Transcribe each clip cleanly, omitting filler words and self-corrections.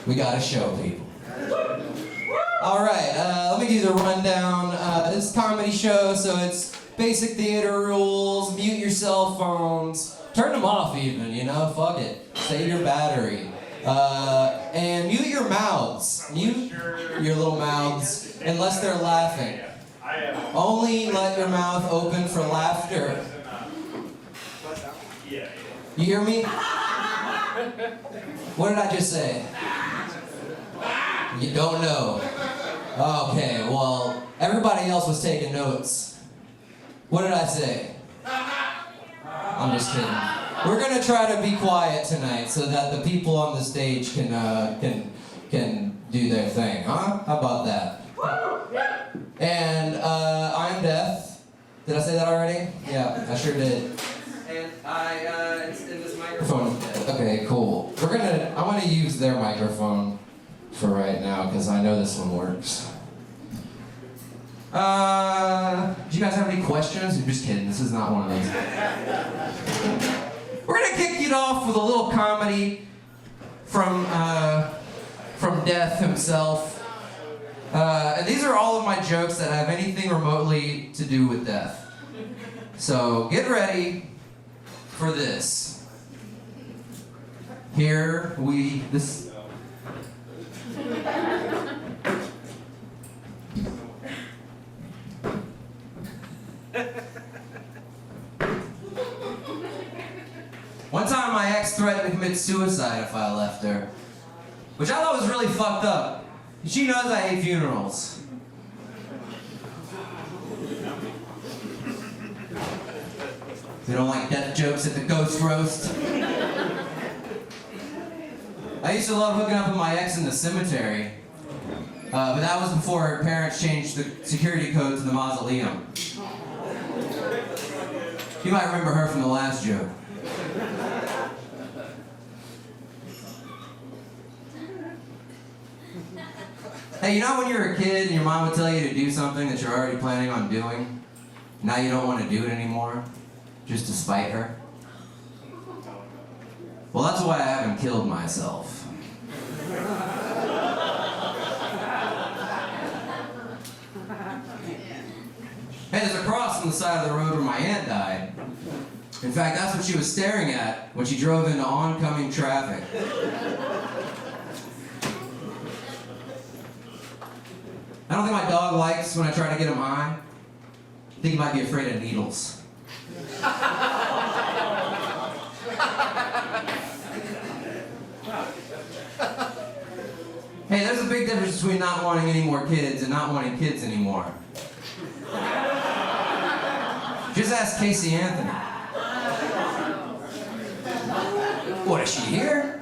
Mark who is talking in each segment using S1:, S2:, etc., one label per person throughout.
S1: We got a show, people. All right, let me give you a rundown. This is a comedy show, so it's basic theater rules. Mute your cell phones. Turn them off even, you know, fuck it. Save your battery. And mute your mouths. Mute your little mouths, unless they're laughing. Only let your mouth open for laughter. You hear me? What did I just say? You don't know. Okay, well, everybody else was taking notes. What did I say? I'm just kidding. We're gonna try to be quiet tonight so that the people on the stage can do their thing, huh? How about that? And I'm deaf. Did I say that already? Yeah, I sure did. And it's in this microphone. Okay, cool. I want to use their microphone for right now because I know this one works. Do you guys have any questions? I'm just kidding. This is not one of those. We're gonna kick it off with a little comedy from Death himself. And these are all of my jokes that have anything remotely to do with death. So get ready for this. One time my ex threatened to commit suicide if I left her, which I thought was really fucked up. She knows I hate funerals. They don't like death jokes at the ghost roast. I used to love hooking up with my ex in the cemetery, but that was before her parents changed the security code to the mausoleum. You might remember her from the last joke. Hey, you know when you were a kid and your mom would tell you to do something that you're already planning on doing? Now you don't want to do it anymore, just to spite her? Well, that's why I haven't killed myself. Hey, there's a cross on the side of the road where my aunt died. In fact, that's what she was staring at when she drove into oncoming traffic. I don't think my dog likes when I try to get him high. I think he might be afraid of needles. Hey, there's a big difference between not wanting any more kids and not wanting kids anymore. Just ask Casey Anthony. What, is she here?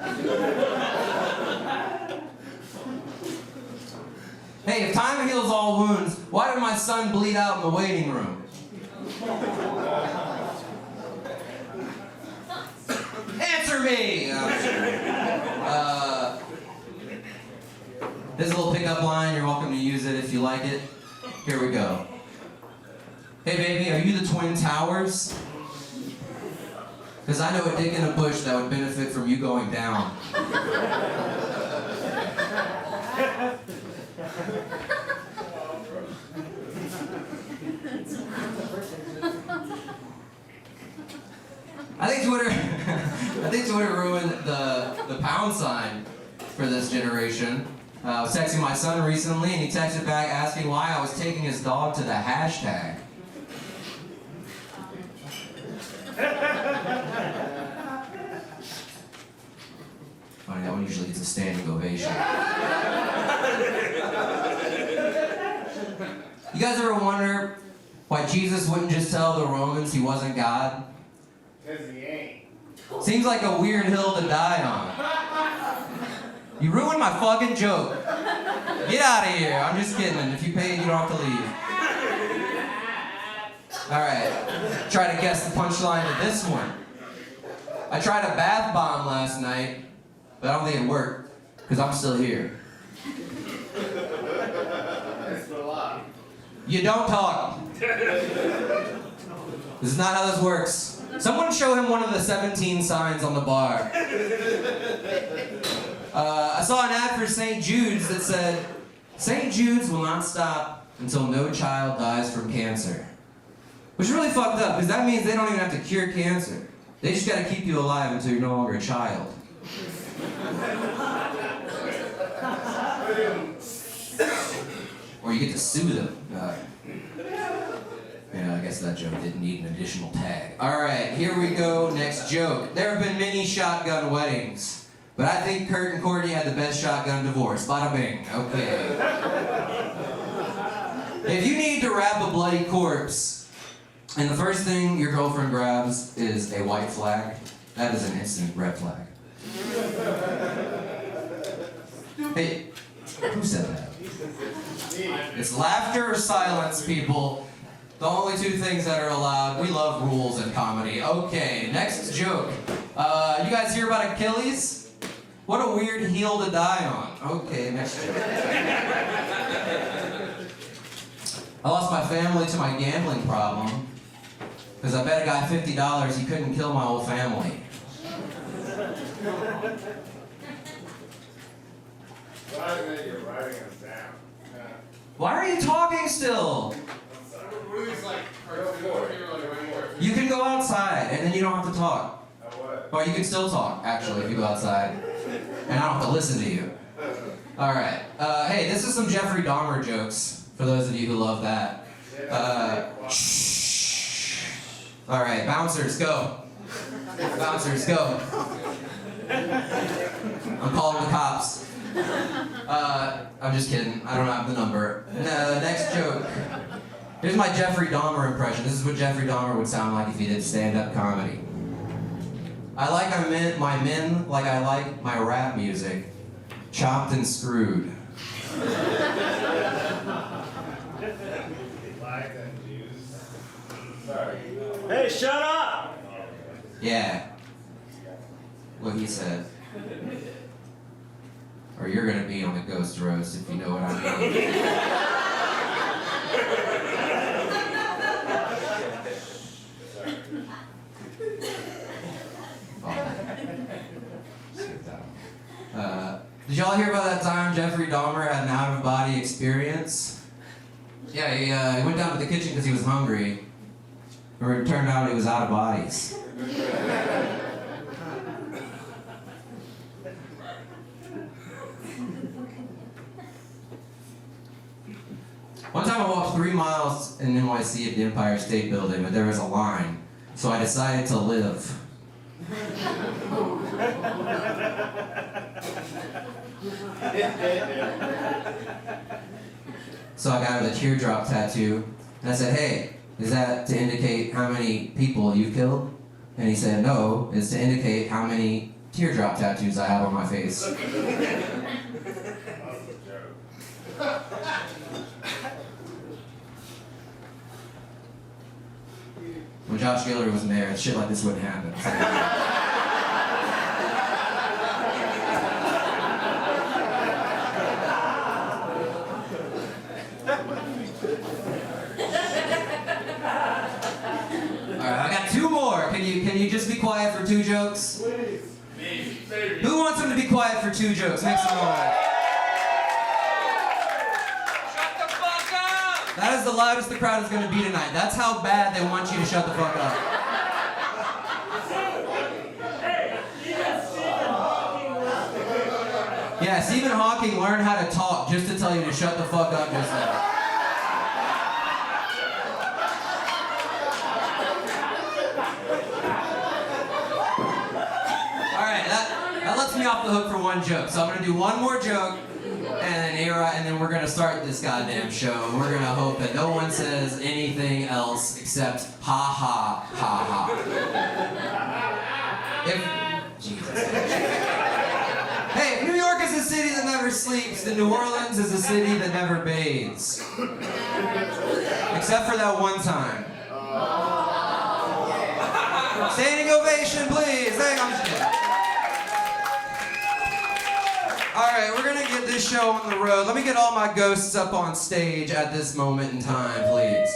S1: Hey, if time heals all wounds, why did my son bleed out in the waiting room? Answer me! This is a little pickup line. You're welcome to use it if you like it. Here we go. Hey, baby, are you the Twin Towers? Because I know a dick in a bush that would benefit from you going down. I think Twitter ruined the pound sign for this generation. I was texting my son recently, and he texted back asking why I was taking his dog to the hashtag. Funny, that one usually gets a standing ovation. You guys ever wonder why Jesus wouldn't just tell the Romans he wasn't God?
S2: Because he ain't.
S1: Seems like a weird hill to die on. You ruined my fucking joke. Get out of here. I'm just kidding. If you paid, you don't have to leave. Alright. Try to guess the punchline to this one. I tried a bath bomb last night, but I don't think it worked, because I'm still here.
S2: That's a lot.
S1: You don't talk. This is not how this works. Someone show him one of the 17 signs on the bar. I saw an ad for St. Jude's that said, St. Jude's will not stop until no child dies from cancer. Which is really fucked up, because that means they don't even have to cure cancer. They just gotta keep you alive until you're no longer a child. Or you get to sue them. Yeah, I guess that joke didn't need an additional tag. Alright, here we go, next joke. There have been many shotgun weddings, but I think Kurt and Courtney had the best shotgun divorce. Bada bing. Okay. If you need to wrap a bloody corpse, and the first thing your girlfriend grabs is a white flag, that is an instant red flag. Hey, who said that? It's laughter or silence, people. The only two things that are allowed. We love rules in comedy. Okay, next joke. You guys hear about Achilles? What a weird heel to die on. Okay, next joke. I lost my family to my gambling problem because I bet a guy $50 he couldn't kill my whole family.
S2: You're writing us down.
S1: Why are you talking still? You can go outside and then you don't have to talk. Or you can still talk, actually, if you go outside. And I don't have to listen to you. Alright. Hey, this is some Jeffrey Dahmer jokes, for those of you who love that. Shh. Alright, bouncers, go. Bouncers, go. I'm calling the cops. I'm just kidding. I don't have the number. Next joke. Here's my Jeffrey Dahmer impression. This is what Jeffrey Dahmer would sound like if he did stand-up comedy. I like my men like I like my rap music. Chopped and screwed.
S3: Hey, shut up!
S1: Yeah. What he said. Or you're gonna be on the ghost roast, if you know what I mean. Did y'all hear about that time Jeffrey Dahmer had an out-of-body experience? Yeah, he went down to the kitchen because he was hungry. Or it turned out he was out of bodies. One time I walked 3 miles in NYC at the Empire State Building, but there was a line, so I decided to live. So I got him a teardrop tattoo, and I said, hey, is that to indicate how many people you killed? And he said, no, it's to indicate how many teardrop tattoos I have on my face. When Josh Giller was mayor, shit like this wouldn't happen. Alright, I got 2 more. Can you just be quiet for 2 jokes?
S2: Please.
S1: Who wants them to be quiet for 2 jokes? Make some noise. That is the loudest the crowd is going to be tonight. That's how bad they want you to shut the fuck up. Yeah, Stephen Hawking learned how to talk just to tell you to shut the fuck up just now. Alright, that lets me off the hook for 1 joke. So I'm going to do 1 more joke. And then we're gonna start this goddamn show. And we're gonna hope that no one says anything else except ha ha ha ha. Jesus. Hey, if New York is a city that never sleeps, then New Orleans is a city that never bathes. Except for that one time. Standing ovation, please. Hey, I'm just kidding. Alright, we're gonna get this show on the road. Let me get all my ghosts up on stage at this moment in time, please.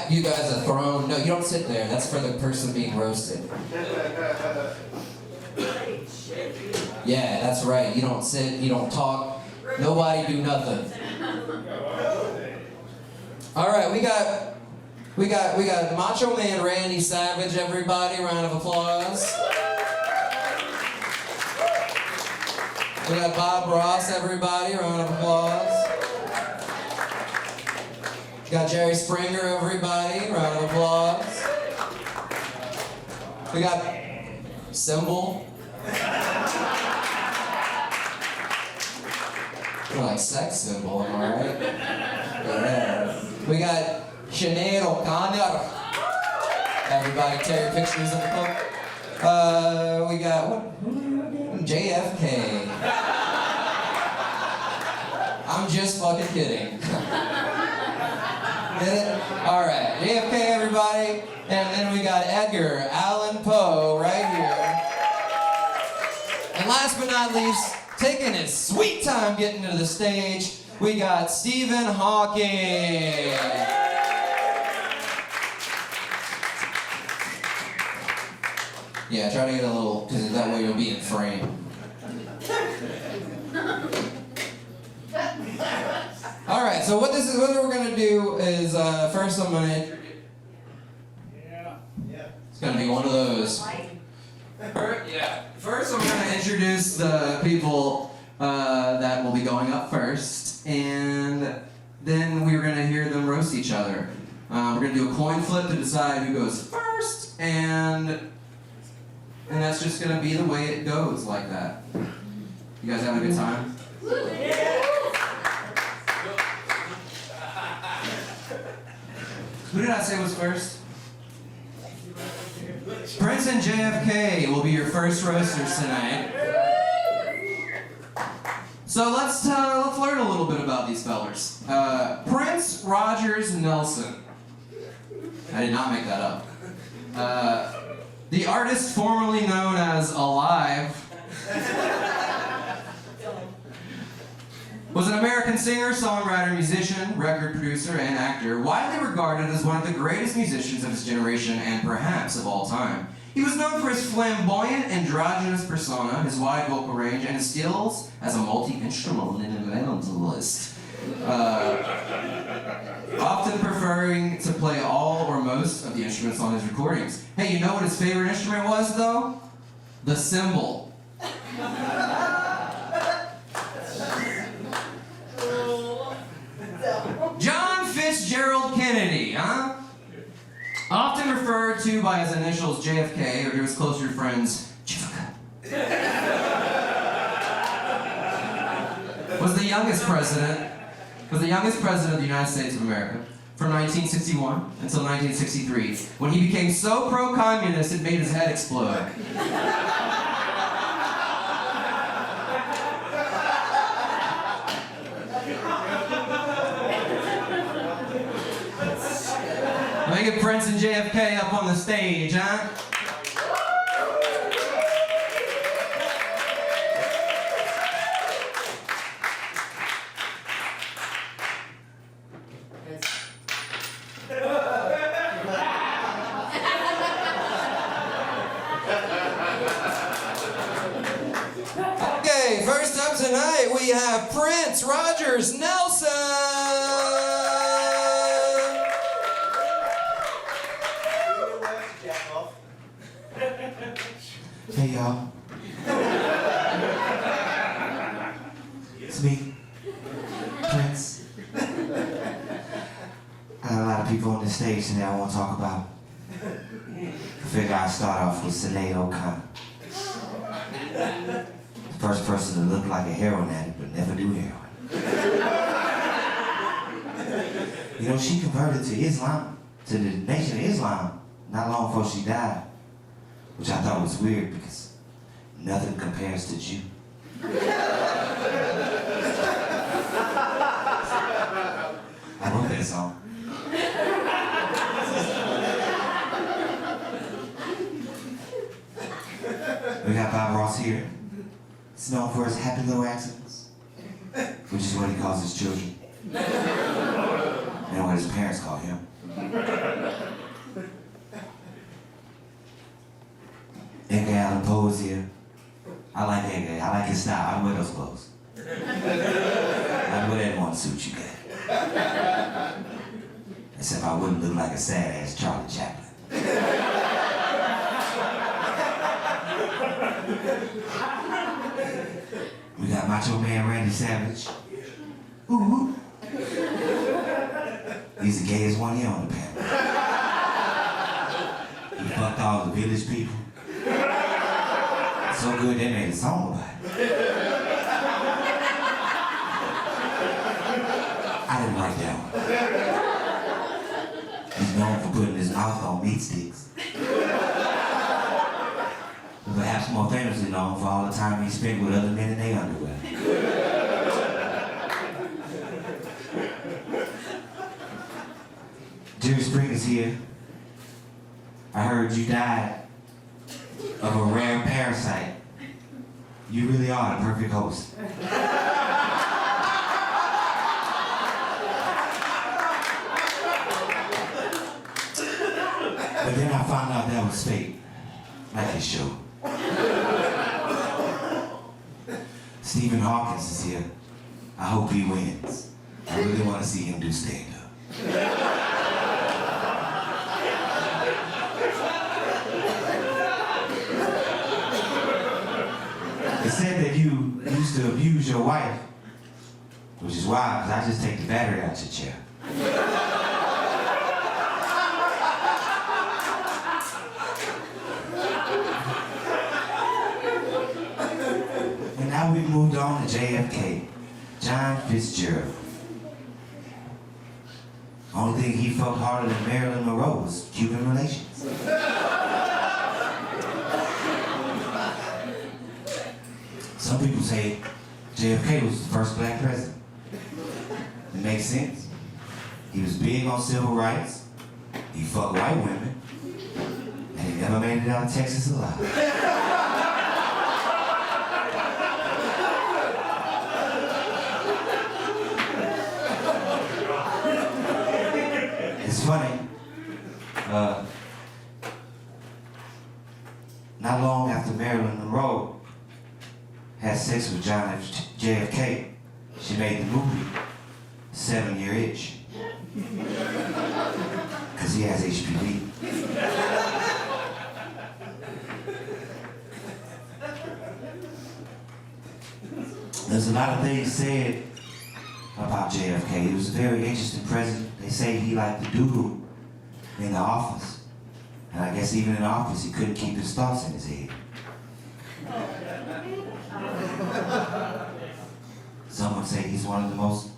S1: got you guys a throne. No, you don't sit there. That's for the person being roasted. Yeah, that's right. You don't sit, you don't talk. Nobody do nothing. All right, we got Macho Man Randy Savage, everybody. Round of applause. We got Bob Ross, everybody. Round of applause. We got Jerry Springer, everybody. Round of applause. We got Symbol. Like sex symbol, am I right? Yeah. We got Sinead O'Connor. Everybody take your pictures of the book. We got JFK. I'm just fucking kidding. Get it? Alright, JFK everybody. And then we got Edgar Allan Poe right here. And last but not least, taking his sweet time getting to the stage, we got Stephen Hawking. Yeah, try to get a little, because that way you'll be in frame. All right, so what we're gonna do is first I'm gonna. It's gonna be one of those. First I'm gonna introduce the people that will be going up first, and then we're gonna hear them roast each other. We're gonna do a coin flip to decide who goes first, and that's just gonna be the way it goes, like that. You guys having a good time? Who did I say was first? Prince and JFK will be your first roasters tonight. So let's learn a little bit about these fellers. Prince Rogers Nelson. I did not make that up. The artist formerly known as Alive was an American singer, songwriter, musician, record producer, and actor, widely regarded as one of the greatest musicians of his generation and perhaps of all time. He was known for his flamboyant, androgynous persona, his wide vocal range, and his skills as a multi-instrumentalist. Often preferring to play all or most of the instruments on his recordings. Hey, you know what his favorite instrument was, though? The cymbal. John Fitzgerald Kennedy, huh? Often referred to by his initials JFK or to his closer friends, JFK. was the youngest president of the United States of America from 1961 until 1963, when he became so pro-communist it made his head explode. Let me get Prince and JFK up on the stage, huh? Okay, first up tonight we have Prince Rogers Nelson.
S4: Hey y'all. It's me, Prince. I got a lot of people on the stage today I want to talk about. I figure I'll start off with Sinead O'Connor. The first person to look like a heroin addict but never do heroin. You know, she converted to Islam, to the Nation of Islam, not long before she died. Which I thought was weird because nothing compares to Jew. I wrote that song. We got Bob Ross here. He's known for his happy little accents, which is what he calls his children. And what his parents call him. Edgar Allan Poe's here. I like Edgar. I like his style. I'd wear those clothes. I'd wear that one suit you got. Except I wouldn't look like a sad-ass Charlie Chaplin. We got Macho Man Randy Savage. Ooh. He's the gayest one here on the panel. He fucked all the village people. So good they made a song about it. I didn't like that one. He's known for putting his mouth on meat sticks. Perhaps more famously known for all the time he spent with other men in their underwear. Jerry Springer's here. I heard you died of a rare parasite. You really are the perfect host. But then I found out that was fake, like his show. Stephen Hawkins is here. I hope he wins. I really want to see him do stand-up. It said that you used to abuse your wife, which is wild, because I just take the battery out your chair. And now we've moved on to JFK, John Fitzgerald. Only thing he fucked harder than Marilyn Monroe was Cuban relations. Some people say JFK was the first black president. It makes sense. He was big on civil rights, he fucked white women, and he never made it out of Texas alive. It's funny. Not long after Marilyn Monroe had sex with John JFK, she made the movie 7 Year Itch. Because he has HPV. There's a lot of things said about JFK. He was a very interesting president. They say he liked to doodle in the office. And I guess even in the office, he couldn't keep his thoughts in his head. Some would say he's one of the most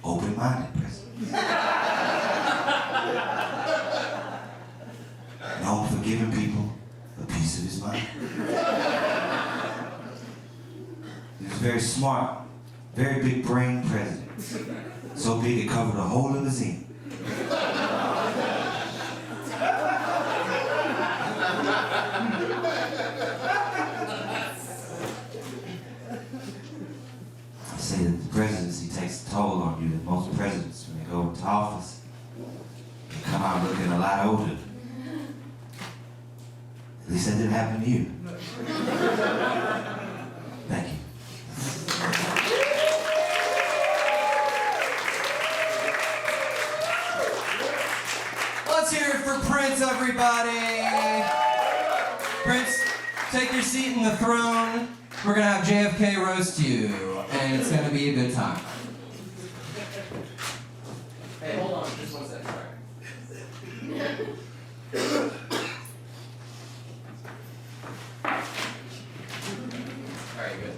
S4: open-minded presidents. Known for giving people a piece of his mind. He was a very smart, very big brain president. So big it covered a whole limousine. I say that the presidency takes a toll on you, that most presidents, when they go into office, they come out looking a lot older. At least that didn't happen to you. Thank you.
S1: Let's hear it for Prince, everybody. Prince, take your seat in the throne. We're gonna have JFK roast you, and it's gonna be a good time. Hey, hold on, just one second, sorry. All right, good.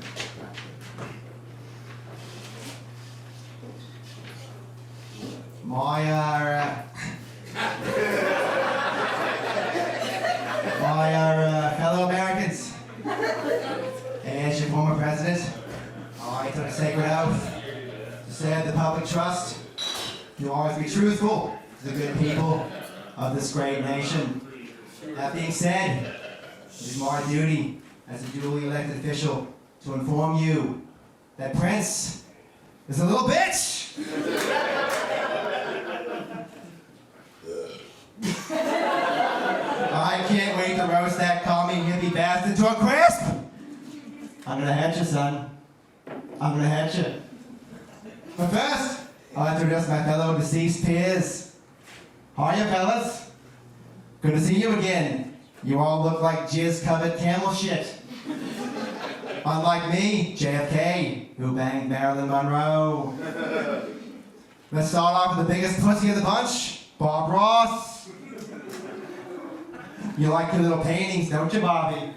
S5: My fellow Americans, and your former president, I took a sacred oath to serve the public trust, to always be truthful to the good people of this great nation. That being said, it is my duty as a duly elected official to inform you that Prince is a little bitch! I can't wait to roast that commie hippie bastard to a crisp! I'm gonna hit you, son. I'm gonna hit you. But first, I'll introduce my fellow deceased peers. Hiya, fellas. Good to see you again. You all look like jizz-covered camel shit. Unlike me, JFK, who banged Marilyn Monroe. Let's start off with the biggest pussy of the bunch, Bob Ross. You like your little paintings, don't you, Bobby?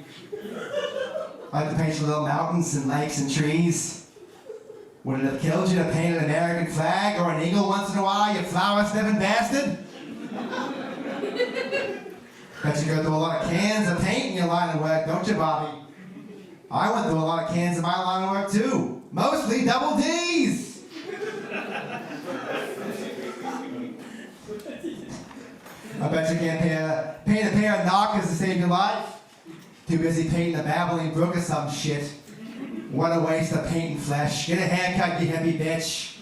S5: I like to paint your little mountains and lakes and trees. Would it have killed you to paint an American flag or an eagle once in a while, you flower-sniffing bastard? Bet you go through a lot of cans of paint in your line of work, don't you, Bobby? I went through a lot of cans in my line of work, too. Mostly double D's. I bet you can't paint a pair of knockers to save your life. Too busy painting a babbling brook or some shit. What a waste of paint and flesh. Get a haircut, you heavy bitch.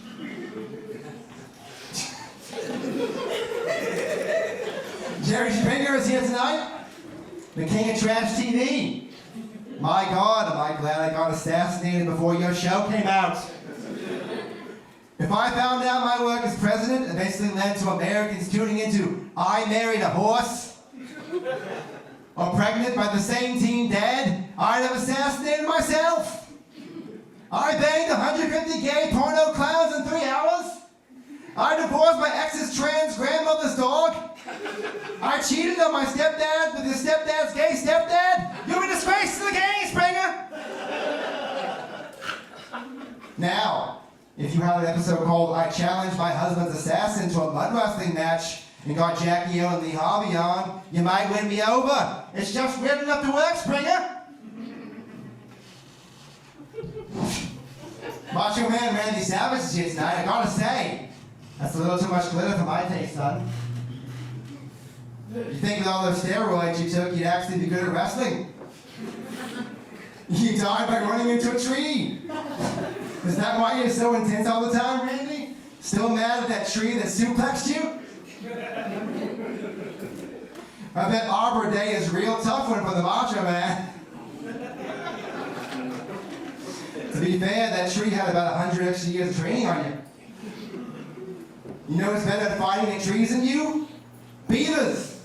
S5: Jerry Springer is here tonight. The king of trash TV. My God, am I glad I got assassinated before your show came out. If I found out my work as president eventually led to Americans tuning into I Married a Horse, or pregnant by the same teen dad, I'd have assassinated myself. I banged 150 gay porno clowns in 3 hours. I divorced my ex's trans grandmother's dog. I cheated on my stepdad with his stepdad's gay stepdad. You're a disgrace to the gang, Springer. Now, if you had an episode called I Challenged My Husband's Assassin to a mud wrestling match and got Jackie O and Lee Harvey on, you might win me over. It's just weird enough to work, Springer. Macho Man Randy Savage is here tonight. I gotta say, that's a little too much glitter for my taste, son. You think with all those steroids you took, you'd actually be good at wrestling? You died by running into a tree. Is that why you're so intense all the time, Randy? Still mad at that tree that suplexed you? I bet Arbor Day is a real tough one for the Macho Man. To be fair, that tree had about 100 extra years of training on you. You know what's better at fighting at trees than you? Beavers!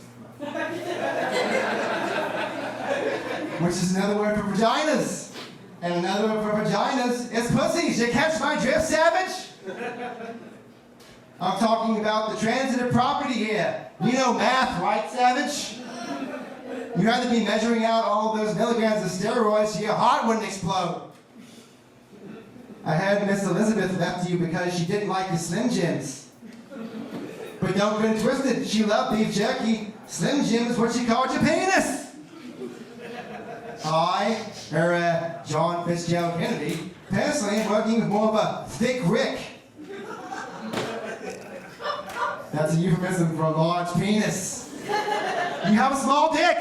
S5: Which is another word for vaginas. And another word for vaginas is pussies. You catch my drift, Savage? I'm talking about the transitive property here. You know math, right, Savage? You had to be measuring out all those milligrams of steroids so your heart wouldn't explode. I had Miss Elizabeth left you because she didn't like your Slim Jims. But don't get it twisted. She loved beef jerky. Slim Jim is what she called your penis. John Fitzgerald Kennedy, personally am working with more of a thick Rick. That's a euphemism for a large penis. You have a small dick.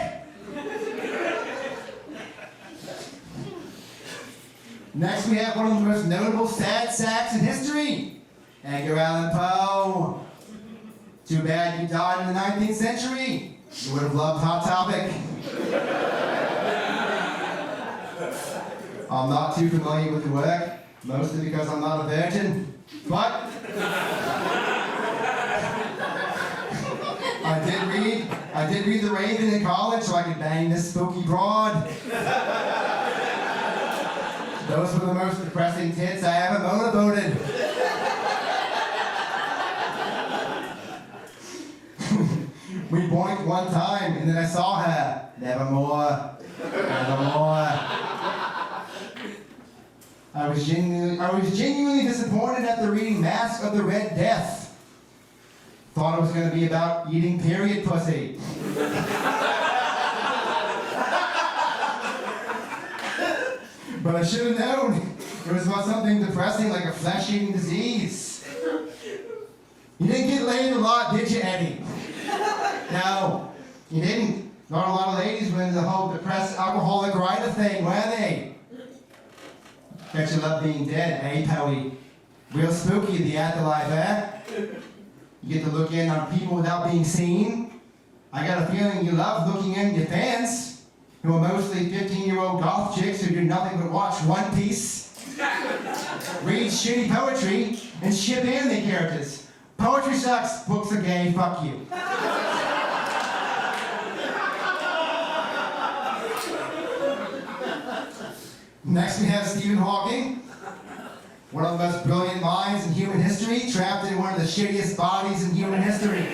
S5: Next we have one of the most notable sad sacks in history, Edgar Allan Poe. Too bad you died in the 19th century. You would have loved Hot Topic. I'm not too familiar with the work, mostly because I'm not a virgin, but I did read The Raven in college so I could bang this spooky broad. Those were the most depressing tits I ever motorboated. We boinked one time and then I saw her. Nevermore. Nevermore. I was genuinely disappointed after reading Mask of the Red Death. Thought it was going to be about eating period pussy. But I should have known it was about something depressing like a flesh-eating disease. You didn't get laid a lot, did you, Eddie? No, you didn't. Not a lot of ladies were into the whole depressed alcoholic writer thing, were they? Bet you love being dead, eh, Pelly? Real spooky, the afterlife, eh? You get to look in on people without being seen. I got a feeling you love looking in your fans, who are mostly 15-year-old goth chicks who do nothing but watch One Piece, read shitty poetry, and ship anime characters. Poetry sucks, books are gay, fuck you. Next we have Stephen Hawking, one of the most brilliant minds in human history, trapped in one of the shittiest bodies in human history.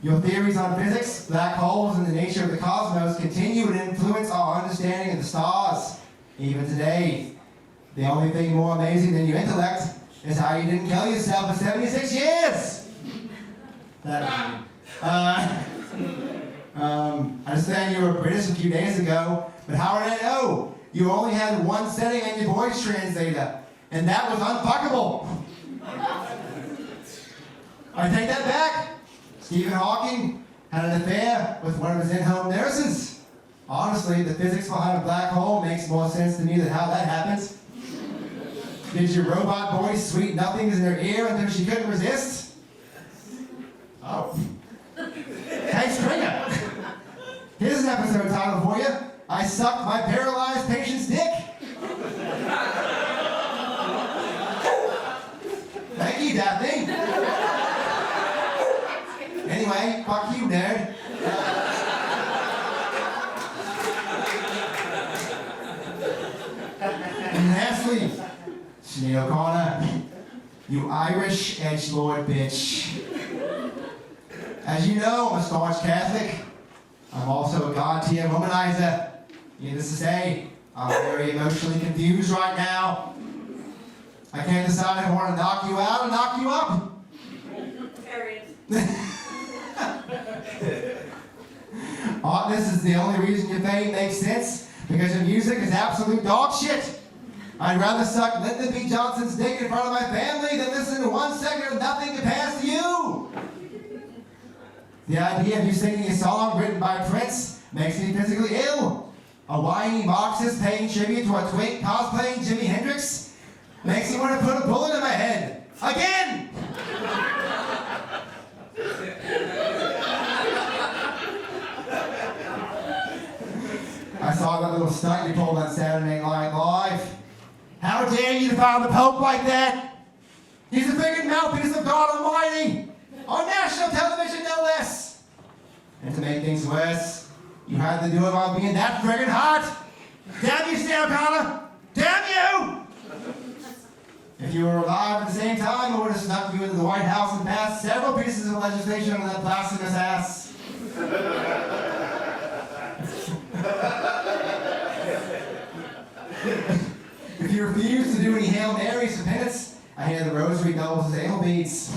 S5: Your theories on physics, black holes, and the nature of the cosmos continue to influence our understanding of the stars. Even today, the only thing more amazing than your intellect is how you didn't kill yourself for 76 years! I understand you were British a few days ago, but how did I know? You only had one setting on your voice translator, and that was unfuckable. I take that back. Stephen Hawking had an affair with one of his in-home nurses. Honestly, the physics behind a black hole makes more sense to me than how that happens. Did your robot voice sweet nothings in her ear until she couldn't resist? Oh. Hey, Springer. Here's an episode title for you. I sucked my paralyzed patient's dick. Thank you, Daphne. Anyway, fuck you, nerd. And lastly, Sinead O'Connor, you Irish edgelord bitch. As you know, I'm a staunch Catholic. I'm also a God-tier womanizer. Needless to say, I'm very emotionally confused right now. I can't decide if I want to knock you out or knock you up.
S6: Period.
S5: This is the only reason your fame makes sense, because your music is absolute dog shit. I'd rather suck Lyndon B. Johnson's dick in front of my family than listen to 1 second of nothing compares to you. The idea of you singing a song written by Prince makes me physically ill. A whiny Marxist paying tribute to a twink cosplaying Jimi Hendrix makes me want to put a bullet in my head. Again! I saw that little stunt you pulled on Saturday Night Live. How dare you defile the Pope like that? He's a friggin' mouthpiece of God Almighty! On national television, no less! And to make things worse, you had to do it while being that friggin' hot! Damn you, Sinead O'Connor! Damn you! If you were alive at the same time, I would have snuck you into the White House and passed several pieces of legislation on that blasphemous ass. If you refuse to do any Hail Marys for penance, I hear the rosary doubles as anal beads.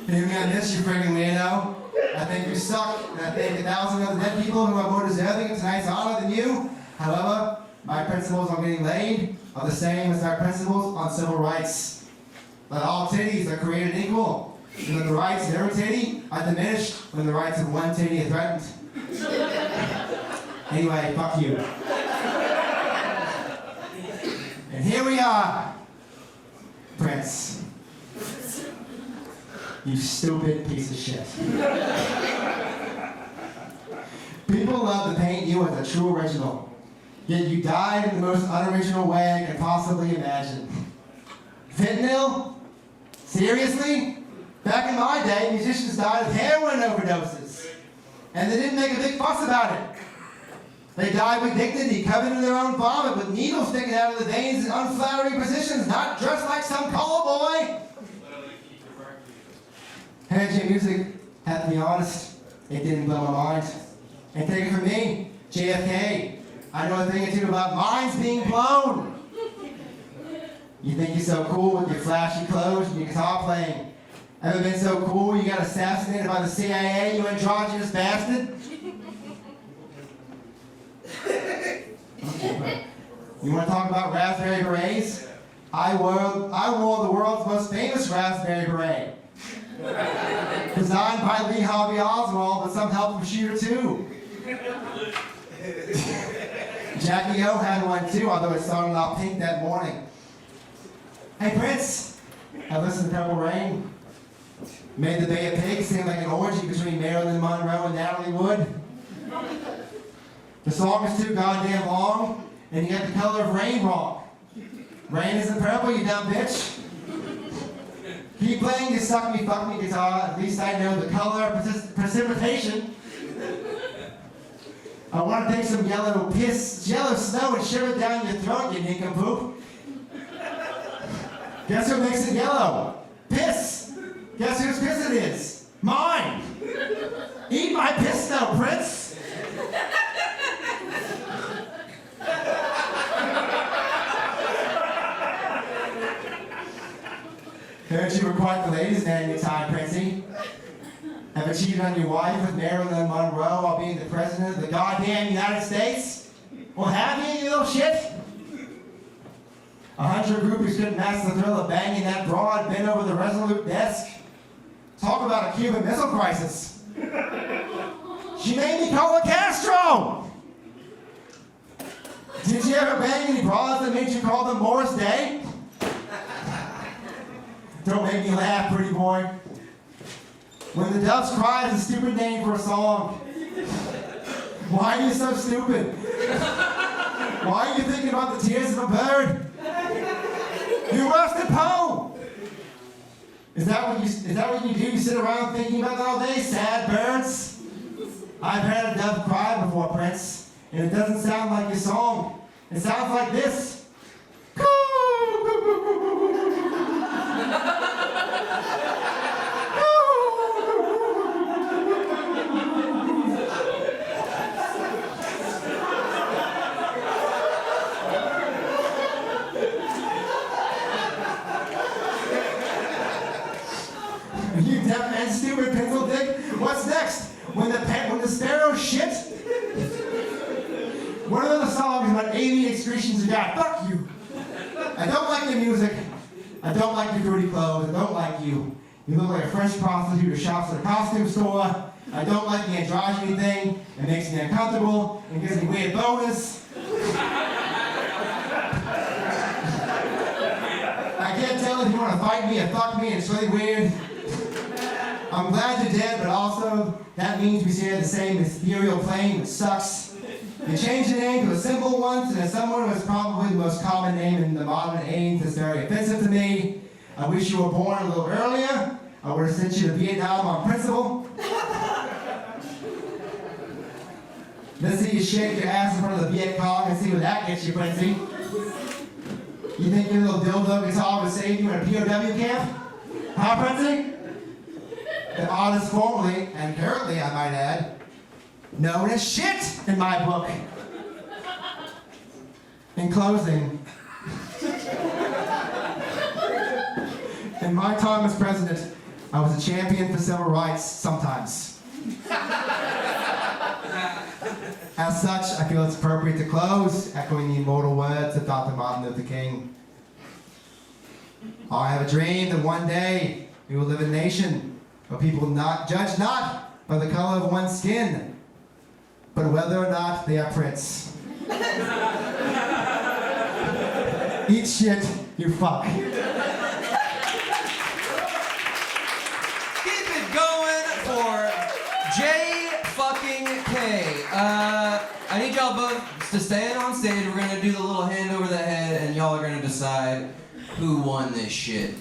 S5: Hear me on this, you friggin' weirdo. I think you suck, and I think 1,000 other dead people who are more deserving of tonight's honor than you. However, my principles on getting laid are the same as my principles on civil rights. That all titties are created equal, and that the rights of every titty are diminished when the rights of one titty are threatened. Anyway, fuck you. And here we are, Prince. You stupid piece of shit. People love to paint you as a true original, yet you died in the most unoriginal way I could possibly imagine. Fentanyl? Seriously? Back in my day, musicians died of heroin overdoses, and they didn't make a big fuss about it. They died with dignity, covered in their own vomit, with needles sticking out of the veins in unflattering positions, not dressed like some call boy. Heard your music, have to be honest, it didn't blow my mind. And take it from me, JFK, I know a thing or two about minds being blown. You think you're so cool with your flashy clothes and your guitar playing. Ever been so cool you got assassinated by the CIA, you androgynous bastard? You want to talk about raspberry berets? I wore the world's most famous raspberry beret. Designed by Lee Harvey Oswald with some help from Shooter too. Jackie O had one too, although it started off pink that morning. Hey Prince, I listened to Purple Rain. Made the Bay of Pigs seem like an orgy between Marilyn Monroe and Natalie Wood. The song is too goddamn long, and you got the color of rain wrong. Rain isn't purple, you dumb bitch. Keep playing your suck me, fuck me guitar. At least I know the color of precipitation. I want to take some yellow piss, yellow snow, and shove it down your throat, you nincompoop. Guess who makes it yellow? Piss. Guess whose piss it is? Mine. Eat my piss now, Prince. Heard you were quite the ladies' man in your time, Princey. Ever cheated on your wife with Marilyn Monroe while being the president of the goddamn United States? Well, have you, you little shit? 100 groupies couldn't match the thrill of banging that broad bent over the Resolute desk. Talk about a Cuban Missile Crisis. She made me call her Castro! Did you ever bang any broads that made you call them Morris Day? Don't make me laugh, pretty boy. When the Doves Cry is a stupid name for a song. Why are you so stupid? Why are you thinking about the tears of a bird? You rusted Poe! Is that what you do? You sit around thinking about that all day, sad birds? I've heard a dove cry before, Prince, and it doesn't sound like your song. It sounds like this. You deaf and stupid pencil dick. What's next? When the sparrows shit? What are the songs about alien excretions you got? Fuck you. I don't like your music. I don't like your dirty clothes. I don't like you. You look like a French prostitute who shops at a costume store. I don't like the androgyny thing. It makes me uncomfortable and gives me weird bonus. I can't tell if you want to fight me or fuck me, and it's really weird. I'm glad you're dead, but also that means we share the same ethereal plane, which sucks. You changed your name to a simple one, and as someone who is probably the most common name in the modern age that's very offensive to me. I wish you were born a little earlier. I would have sent you to Vietnam on principle. Let's see you shake your ass in front of the Viet Cong and see what that gets you, Princey. You think your little dildo guitar would save you in a POW camp? Huh, Princey? The artist formerly, and currently I might add, known as shit in my book. In closing, in my time as president, I was a champion for civil rights sometimes. As such, I feel it's appropriate to close, echoing the immortal words of Dr. Martin Luther King. I have a dream that one day we will live in a nation where people judge not by the color of one's skin, but whether or not they are Prince. Eat shit, you fuck.
S1: Keep it going for J-fucking-K. I need y'all both to stand on stage. We're gonna do the little hand over the head, and y'all are gonna decide who won this shit.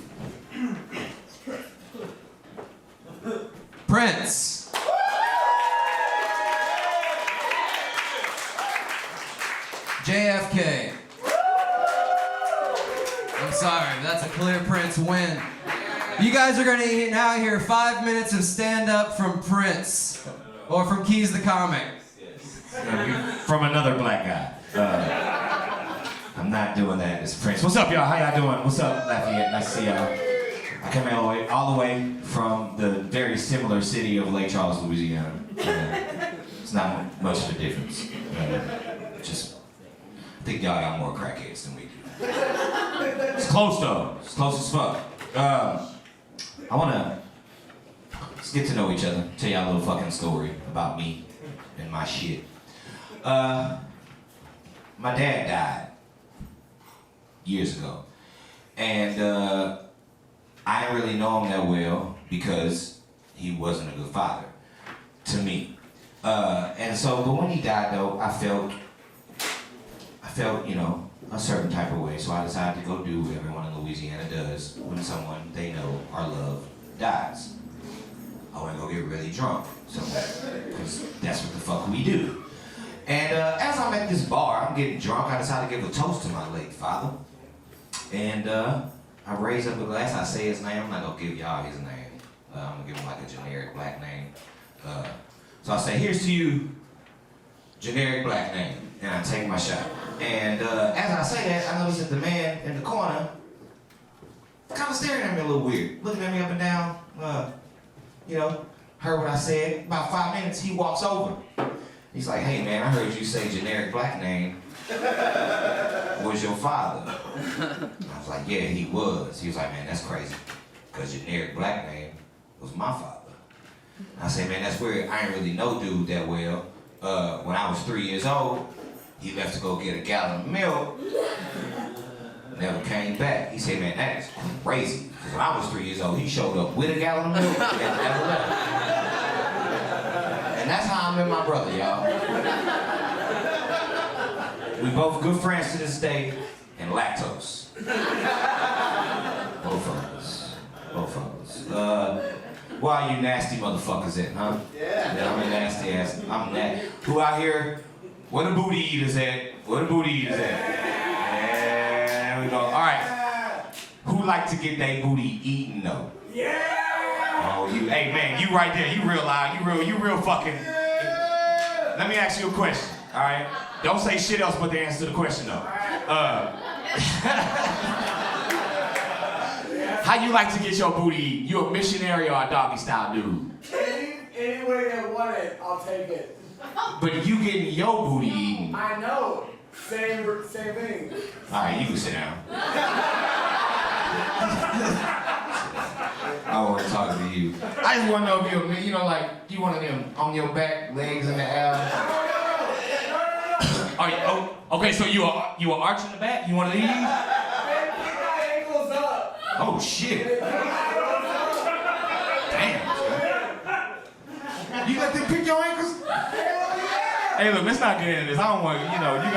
S1: Prince. JFK. I'm sorry, that's a clear Prince win. You guys are gonna now hear 5 minutes of stand-up from Prince, or from Keez the Comic.
S4: From another black guy. I'm not doing that as Prince. What's up, y'all? How y'all doing? What's up, Lafayette? Nice to see y'all. I came all the way from the very similar city of Lake Charles, Louisiana. It's not much of a difference. I think y'all got more crackheads than we do. It's close though. It's close as fuck. I wanna Let's get to know each other. Tell y'all a little fucking story about me and my shit. My dad died years ago. And I didn't really know him that well because he wasn't a good father to me. And so, but when he died though, I felt, you know, a certain type of way. So I decided to go do what everyone in Louisiana does when someone they know or love dies. I went to go get really drunk, so because that's what the fuck we do. And as I'm at this bar, I'm getting drunk, I decided to give a toast to my late father. And I raise up a glass, I say his name, I'm not gonna give y'all his name. I'm gonna give him like a generic black name. So I say, here's to you, generic black name. And I take my shot. And as I say that, I notice that the man in the corner kind of staring at me a little weird, looking at me up and down. You know, heard what I said. About 5 minutes, he walks over. He's like, hey man, I heard you say generic black name was your father. I was like, yeah, he was. He was like, man, that's crazy. Because generic black name was my father. I said, man, that's weird. I didn't really know dude that well. When I was 3 years old, he left to go get a gallon of milk. Never came back. He said, man, that is crazy. Because when I was 3 years old, he showed up with a gallon of milk and never left. And that's how I met my brother, y'all. We both good friends to this day, and lactose. Both of us. Both of us. Where are you nasty motherfuckers at, huh? Yeah, I'm a nasty ass. I'm that. Who out here? Where the booty eaters at? Where the booty eaters at? There we go. All right. Who like to get their booty eaten though? Yeah. Oh, you. Hey man, you right there. You real loud. You real fucking. Let me ask you a question. All right. Don't say shit else but the answer to the question though. How you like to get your booty eaten? You a missionary or a doggy style dude?
S6: Any way they want it, I'll take it.
S4: But you getting your booty eaten.
S6: I know. Same thing.
S4: All right, you can sit down. I want to talk to you. I just want to know if you know, like, you one of them on your back, legs in the air. Are you, oh, okay, so you are arch in the back? You one of these?
S6: Keep my ankles up.
S4: Oh shit. Damn. You let them pick your ankles? Hey, look, let's not get into this. I don't want, you know, you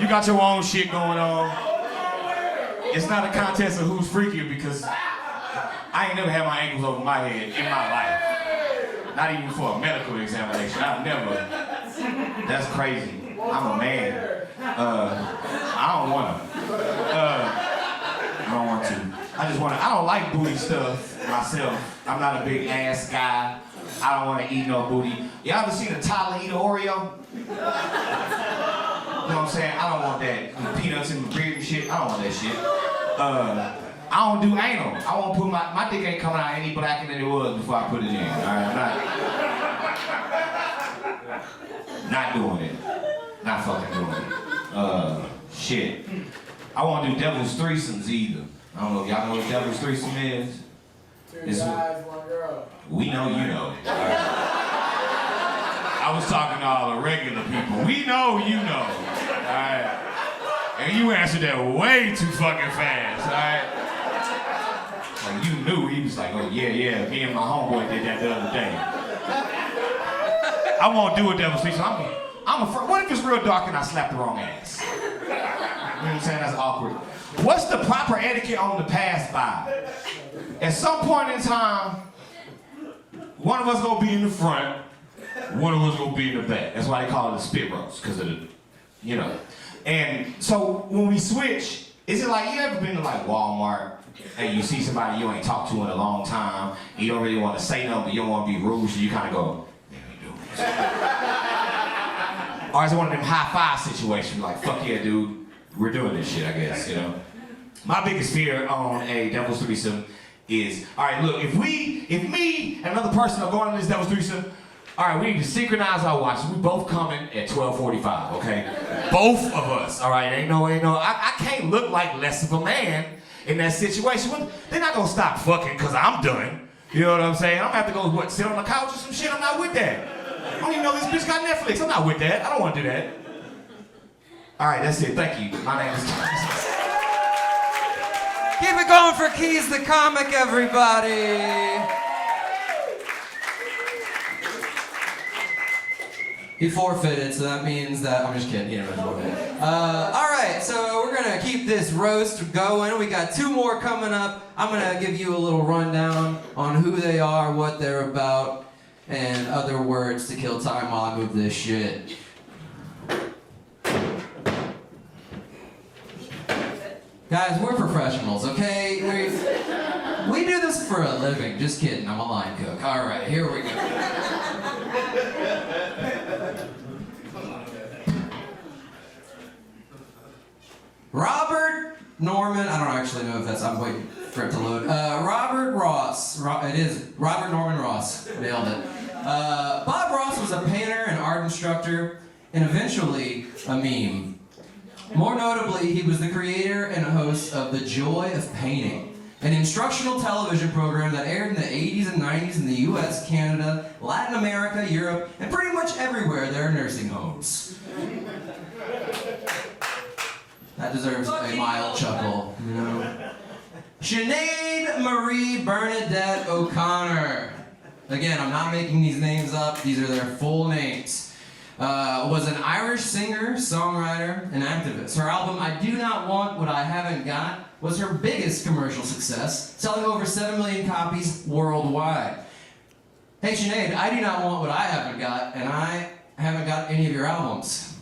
S4: got your own shit going on. It's not a contest of who's freakier because I ain't never had my ankles over my head in my life. Not even for a medical examination. I've never. That's crazy. I'm a man. I don't want to. I don't like booty stuff myself. I'm not a big ass guy. I don't want to eat no booty. Y'all ever seen a toddler eat an Oreo? You know what I'm saying? I don't want that. Peanuts in my beard and shit. I don't want that shit. I don't do anal. I won't put my dick ain't coming out any blacker than it was before I put it in. Alright, not doing it. Not fucking doing it. Shit. I won't do devil's threesomes either. I don't know if y'all know what devil's threesome is.
S6: Two guys, one girl.
S4: We know you know. I was talking to all the regular people. We know you know. Alright. And you answered that way too fucking fast, alright? Like you knew, he was like, oh yeah, me and my homeboy did that the other day. I won't do a devil's threesome. I'm afraid. What if it's real dark and I slap the wrong ass? You know what I'm saying? That's awkward. What's the proper etiquette on the pass by? At some point in time, one of us gonna be in the front, one of us gonna be in the back. That's why they call it a spit roast, because of the, you know. And so when we switch, is it like, you ever been to like Walmart and you see somebody you ain't talked to in a long time, and you don't really want to say nothing, but you don't want to be rude, so you kind of go, yeah, we doing this. Or is it one of them high five situations, like, fuck yeah, dude, we're doing this shit, I guess, you know? My biggest fear on a devil's threesome is, all right, look, if me and another person are going on this devil's threesome, all right, we need to synchronize our watches. We both coming at 12:45, okay? Both of us, all right? Ain't no, I can't look like less of a man in that situation. They're not gonna stop fucking because I'm done. You know what I'm saying? I'm gonna have to go, what, sit on the couch or some shit? I'm not with that. I don't even know this bitch got Netflix. I'm not with that. I don't want to do that. All right, that's it. Thank you. My name is Keez.
S1: Keep it going for Keez the comic, everybody. He forfeited, so that means that, I'm just kidding, he didn't really forfeit. All right, so we're gonna keep this roast going. We got 2 more coming up. I'm gonna give you a little rundown on who they are, what they're about, and other words to kill time while I move this shit. Guys, we're professionals, okay? We do this for a living. Just kidding, I'm a line cook. All right, here we go. Robert Norman, I don't actually know if that's, I'm waiting for it to load. Robert Ross, it is Robert Norman Ross, nailed it. Bob Ross was a painter and art instructor, and eventually a meme. More notably, he was the creator and host of The Joy of Painting, an instructional television program that aired in the 80s and 90s in the US, Canada, Latin America, Europe, and pretty much everywhere there are nursing homes. That deserves a mild chuckle, you know. Sinead Marie Bernadette O'Connor. Again, I'm not making these names up, these are their full names. Was an Irish singer, songwriter, and activist. Her album, I Do Not Want What I Haven't Got, was her biggest commercial success, selling over 7 million copies worldwide. Hey Sinead, I do not want what I haven't got, and I haven't got any of your albums.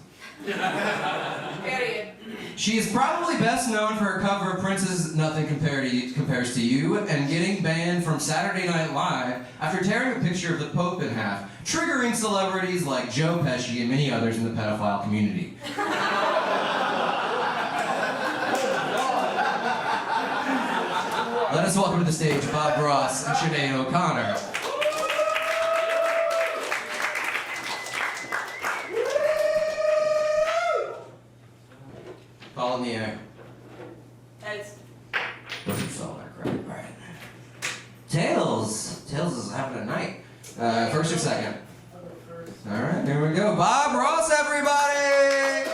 S7: Period.
S1: She is probably best known for her cover of Prince's Nothing Compares to You and getting banned from Saturday Night Live after tearing a picture of the Pope in half, triggering celebrities like Joe Pesci and many others in the pedophile community. Let us welcome to the stage Bob Ross and Sinead O'Connor. Ball in the air.
S7: Heads.
S1: Doesn't feel like crap. Alright. Tails. Tails is having a night. First or second? Alright, here we go. Bob Ross, everybody!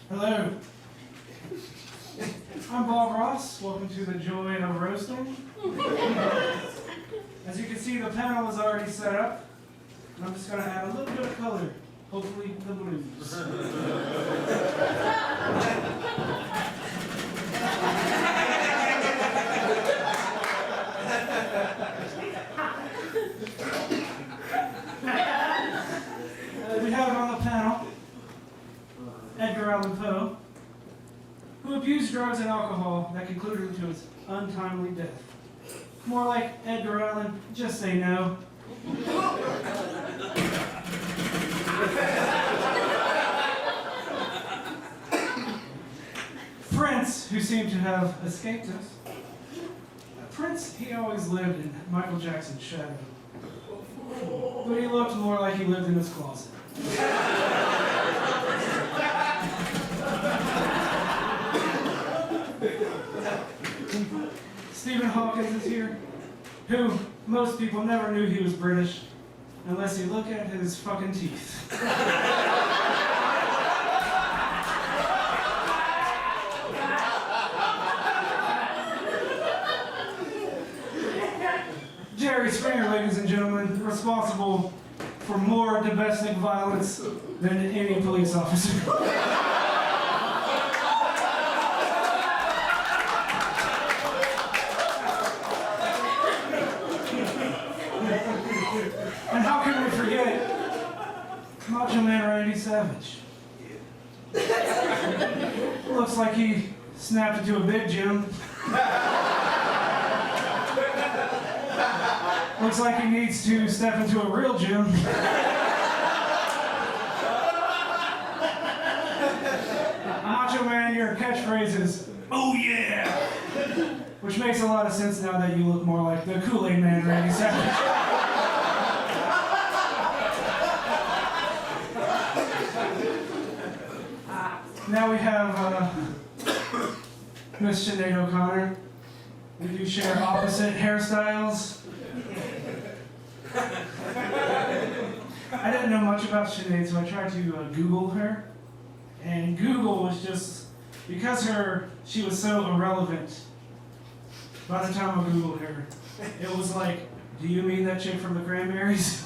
S8: Hello. I'm Bob Ross. Welcome to the joy of roasting. As you can see, the panel is already set up. And I'm just going to add a little bit of color. Hopefully, the blues. We have on the panel Edgar Allan Poe, who abused drugs and alcohol that concluded him to his untimely death. More like Edgar Allan, just say no. Prince, who seemed to have escaped us. Prince, he always lived in Michael Jackson's shadow. But he looked more like he lived in his closet. Stephen Hawkins is here, who most people never knew he was British, unless you look at his fucking teeth. Jerry Springer, ladies and gentlemen, responsible for more domestic violence than any police officer. And how can we forget Macho Man Randy Savage? Looks like he snapped into a big gym. Looks like he needs to step into a real gym. Macho Man, your catchphrase is, "Oh yeah!" Which makes a lot of sense now that you look more like the Kool-Aid Man, Randy Savage. Now we have Miss Sinead O'Connor. We do share opposite hairstyles. I didn't know much about Sinead, so I tried to Google her. And Google was just, because she was so irrelevant, by the time I Googled her, it was like, do you mean that chick from the Cranberries?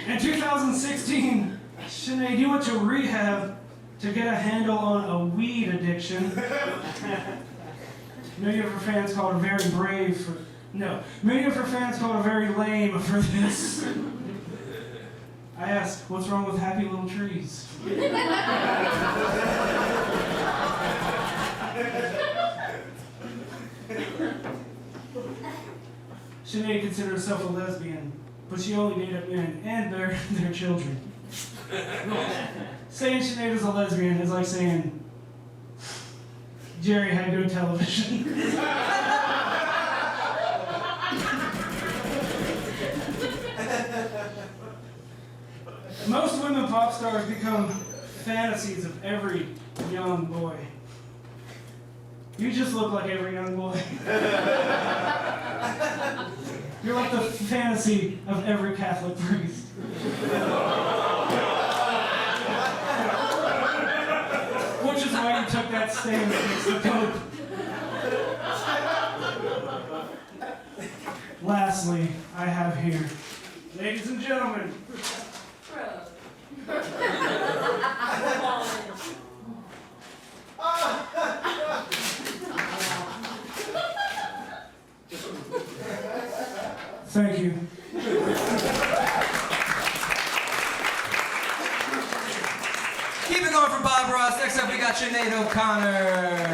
S8: In 2016, Sinead, you went to rehab to get a handle on a weed addiction. Many of her fans called her very brave for, no, many of her fans called her very lame for this. I asked, what's wrong with happy little trees? Sinead considered herself a lesbian, but she only dated men and their children. Saying Sinead is a lesbian is like saying Jerry had good television. Most women pop stars become fantasies of every young boy. You just look like every young boy. You're like the fantasy of every Catholic priest. Which is why you took that stand against the Pope. Lastly, I have here, ladies and gentlemen, thank you.
S1: Keep it going for Bob Ross. Next up, we got Sinead O'Connor.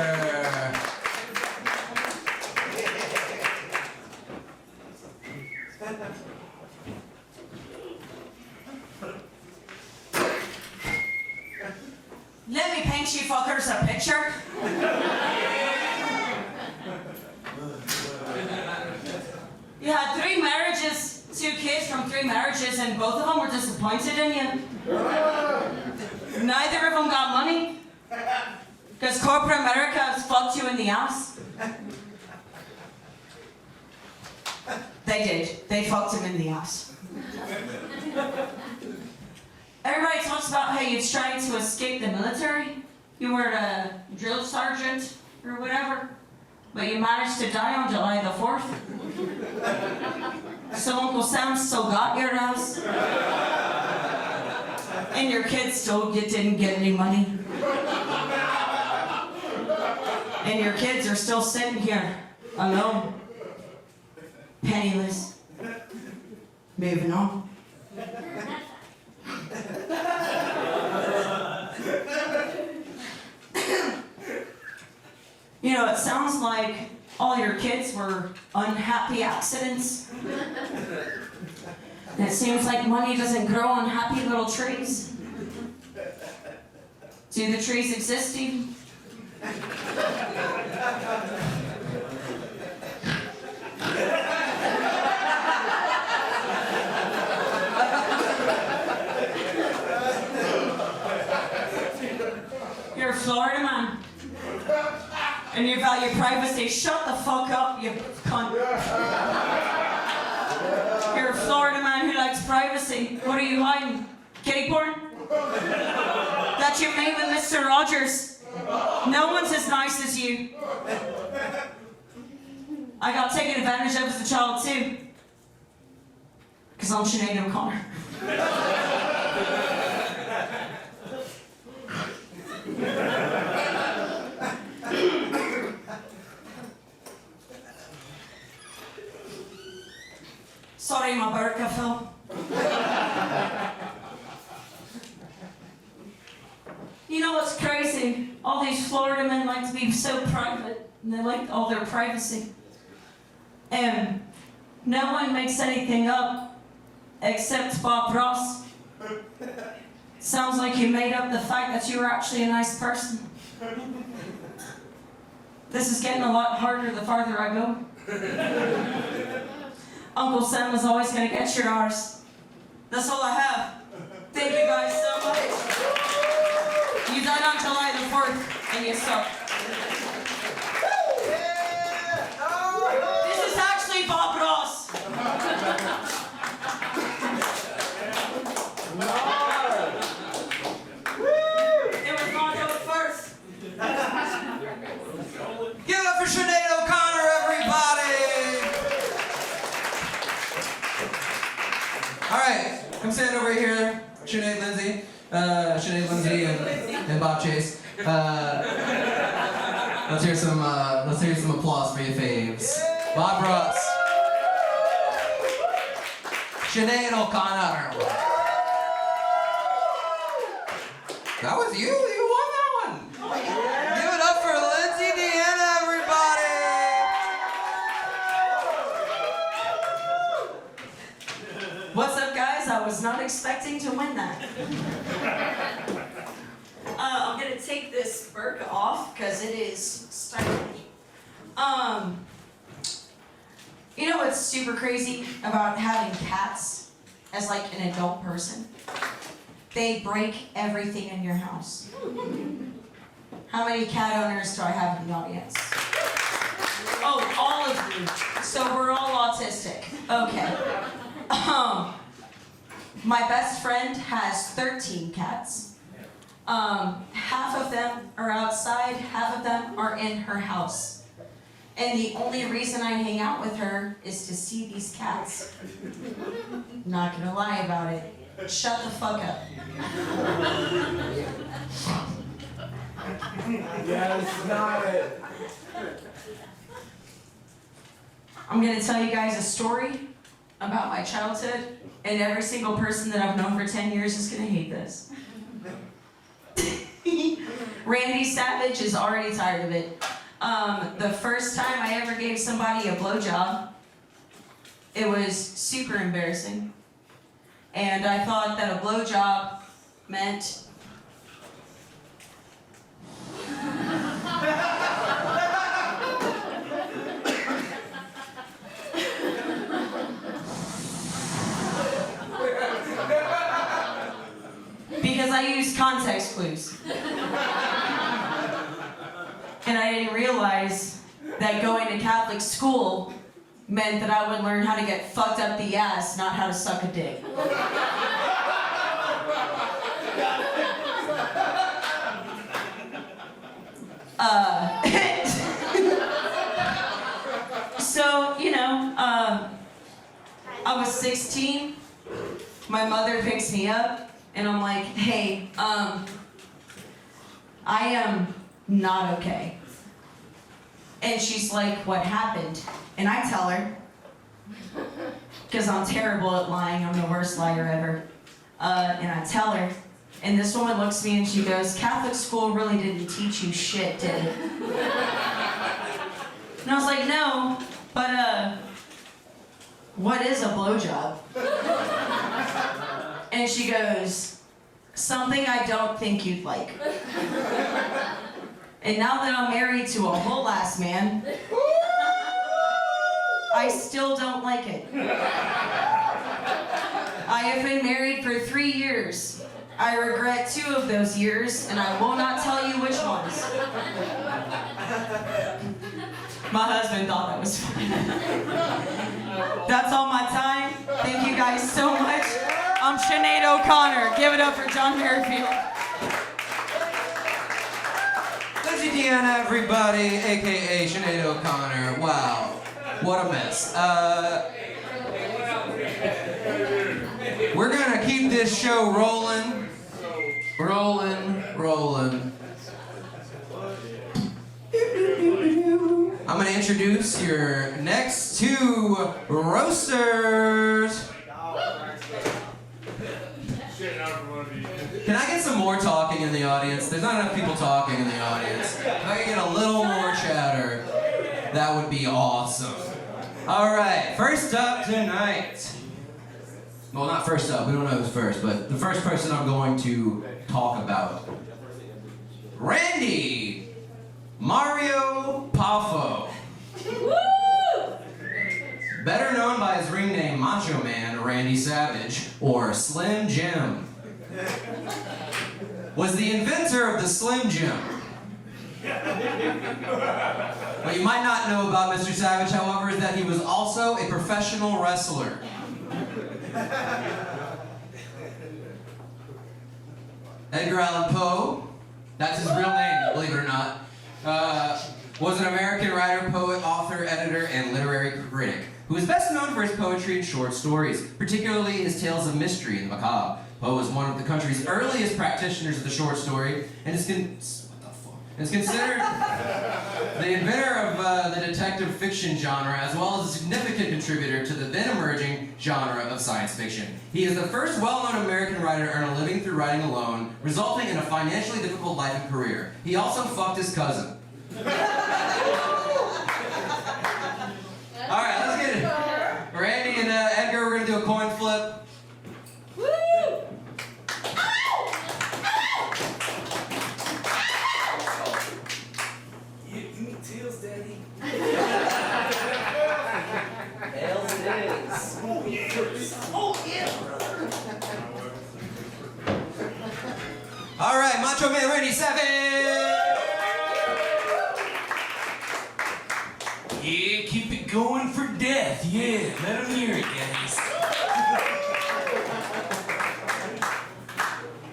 S7: Let me paint you fuckers a picture. You had 3 marriages, 2 kids from 3 marriages, and both of them were disappointed in you. Neither of them got money, because corporate America has fucked you in the ass. They did. They fucked him in the ass. Everybody talks about how you tried to escape the military. You were a drill sergeant or whatever, but you managed to die on July the 4th. So Uncle Sam still got your ass. And your kids still didn't get any money. And your kids are still sitting here, alone, penniless, moving on. You know, it sounds like all your kids were unhappy accidents. And it seems like money doesn't grow on happy little trees. Do the trees exist, Steve? You're a Florida man. And you value privacy. Shut the fuck up, you cunt. You're a Florida man who likes privacy. What are you hiding? Kitty porn? That you made with Mr. Rogers. No one's as nice as you. I got taken advantage of as a child too. Because I'm Sinead O'Connor. Sorry, my burqa fell. You know what's crazy? All these Florida men like to be so private, and they like all their privacy. No one makes anything up except Bob Ross. Sounds like you made up the fact that you were actually a nice person. This is getting a lot harder the farther I go. Uncle Sam is always gonna get your ours. That's all I have. Thank you guys so much. You died on July the 4th, and you suck. This is actually Bob Ross. It was Mondo first.
S1: Give it up for Sinead O'Connor, everybody! Alright, come stand over here, Sinead, Lindsey, and Bob Chase. Let's hear some applause for your faves. Bob Ross. Sinead O'Connor. That was you. You won that one. Give it up for Lindsey Deanna, everybody.
S7: What's up, guys? I was not expecting to win that. I'm gonna take this burqa off because it is stylish. You know what's super crazy about having cats as like an adult person? They break everything in your house. How many cat owners do I have in the audience? Oh, all of you. So we're all autistic. Okay. My best friend has 13 cats. Half of them are outside, half of them are in her house. And the only reason I hang out with her is to see these cats. Not gonna lie about it. Shut the fuck up.
S6: Yeah, this is not it.
S7: I'm gonna tell you guys a story about my childhood, and every single person that I've known for 10 years is gonna hate this. Randy Savage is already tired of it. The first time I ever gave somebody a blowjob, it was super embarrassing. And I thought that a blowjob meant because I used context clues. And I didn't realize that going to Catholic school meant that I would learn how to get fucked up the ass, not how to suck a dick. So, you know, I was 16, my mother picks me up, and I'm like, hey, I am not okay. And she's like, what happened? And I tell her, because I'm terrible at lying, I'm the worst liar ever. And I tell her, and this woman looks at me and she goes, Catholic school really didn't teach you shit, did it? And I was like, no, but what is a blowjob? And she goes, something I don't think you'd like. And now that I'm married to a whole ass man, I still don't like it. I have been married for 3 years. I regret 2 of those years, and I will not tell you which ones. My husband thought that was funny. That's all my time. Thank you guys so much. I'm Sinead O'Connor. Give it up for John Merrifield.
S1: Lindsey Deanna, everybody, aka Sinead O'Connor. Wow, what a mess. We're gonna keep this show rolling. I'm gonna introduce your next 2 roasters. Can I get some more talking in the audience? There's not enough people talking in the audience. If I could get a little more chatter, that would be awesome. All right, first up tonight. Well, not first up, we don't know who's first, but the first person I'm going to talk about. Randy Mario Poffo. better known by his ring name Macho Man Randy Savage, or Slim Jim, was the inventor of the Slim Jim. What you might not know about Mr. Savage, however, is that he was also a professional wrestler. Edgar Allan Poe, that's his real name, believe it or not, was an American writer, poet, author, editor, and literary critic who is best known for his poetry and short stories, particularly his tales of mystery and the macabre. Poe was one of the country's earliest practitioners of the short story and is considered the inventor of the detective fiction genre, as well as a significant contributor to the then emerging genre of science fiction. He is the first well-known American writer to earn a living through writing alone, resulting in a financially difficult life and career. He also fucked his cousin. All right, let's get it. Randy and Edgar, we're gonna do a coin flip.
S9: Woo!
S4: Yeah, give me tails, Daddy.
S1: Tails it is.
S4: Oh, yeah. Oh, yeah, brother.
S1: All right, Macho Man Randy Savage.
S4: Yeah, keep it going for death. Yeah, let them hear it, guys.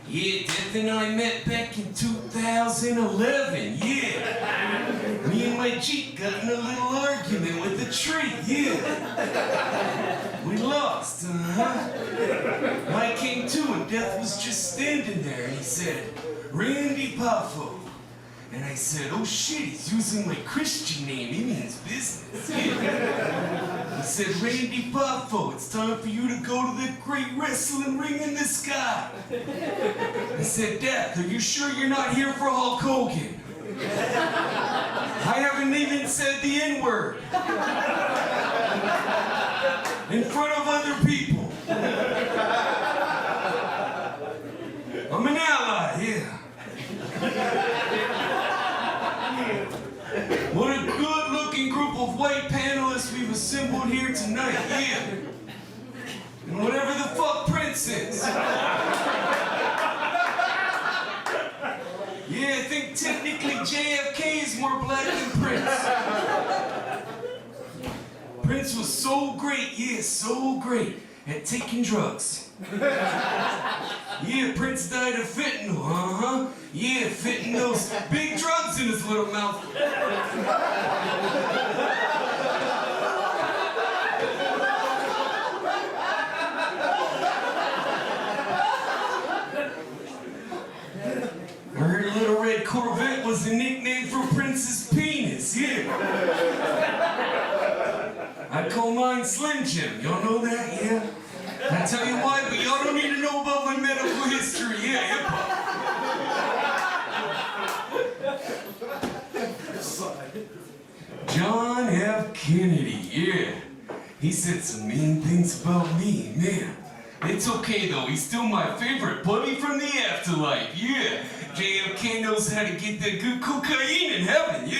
S4: Yeah, Death and I met back in 2011. Yeah. Me and my Jeep got in a little argument with the tree. Yeah. We lost. I came to and Death was just standing there and he said, Randy Poffo. And I said, oh shit, he's using my Christian name. He means business. Yeah. He said, Randy Poffo, it's time for you to go to the great wrestling ring in the sky. I said, Death, are you sure you're not here for Hulk Hogan? I haven't even said the N-word. In front of other people. I'm an ally, yeah. What a good-looking group of white panelists we've assembled here tonight, yeah. And whatever the fuck Prince is. Yeah, I think technically JFK is more black than Prince. Prince was so great, yeah, so great at taking drugs. Yeah, Prince died of fentanyl, uh-huh. Yeah, fitting those big drugs in his little mouth. I heard a little red Corvette was a nickname for Prince's penis, yeah. I call mine Slim Jim, y'all know that, yeah? I tell you why, but y'all don't need to know about my medical history, yeah, hip-hop. John F. Kennedy, yeah. He said some mean things about me, man. It's okay though, he's still my favorite buddy from the afterlife, yeah. JFK knows how to get that good cocaine in heaven, yeah.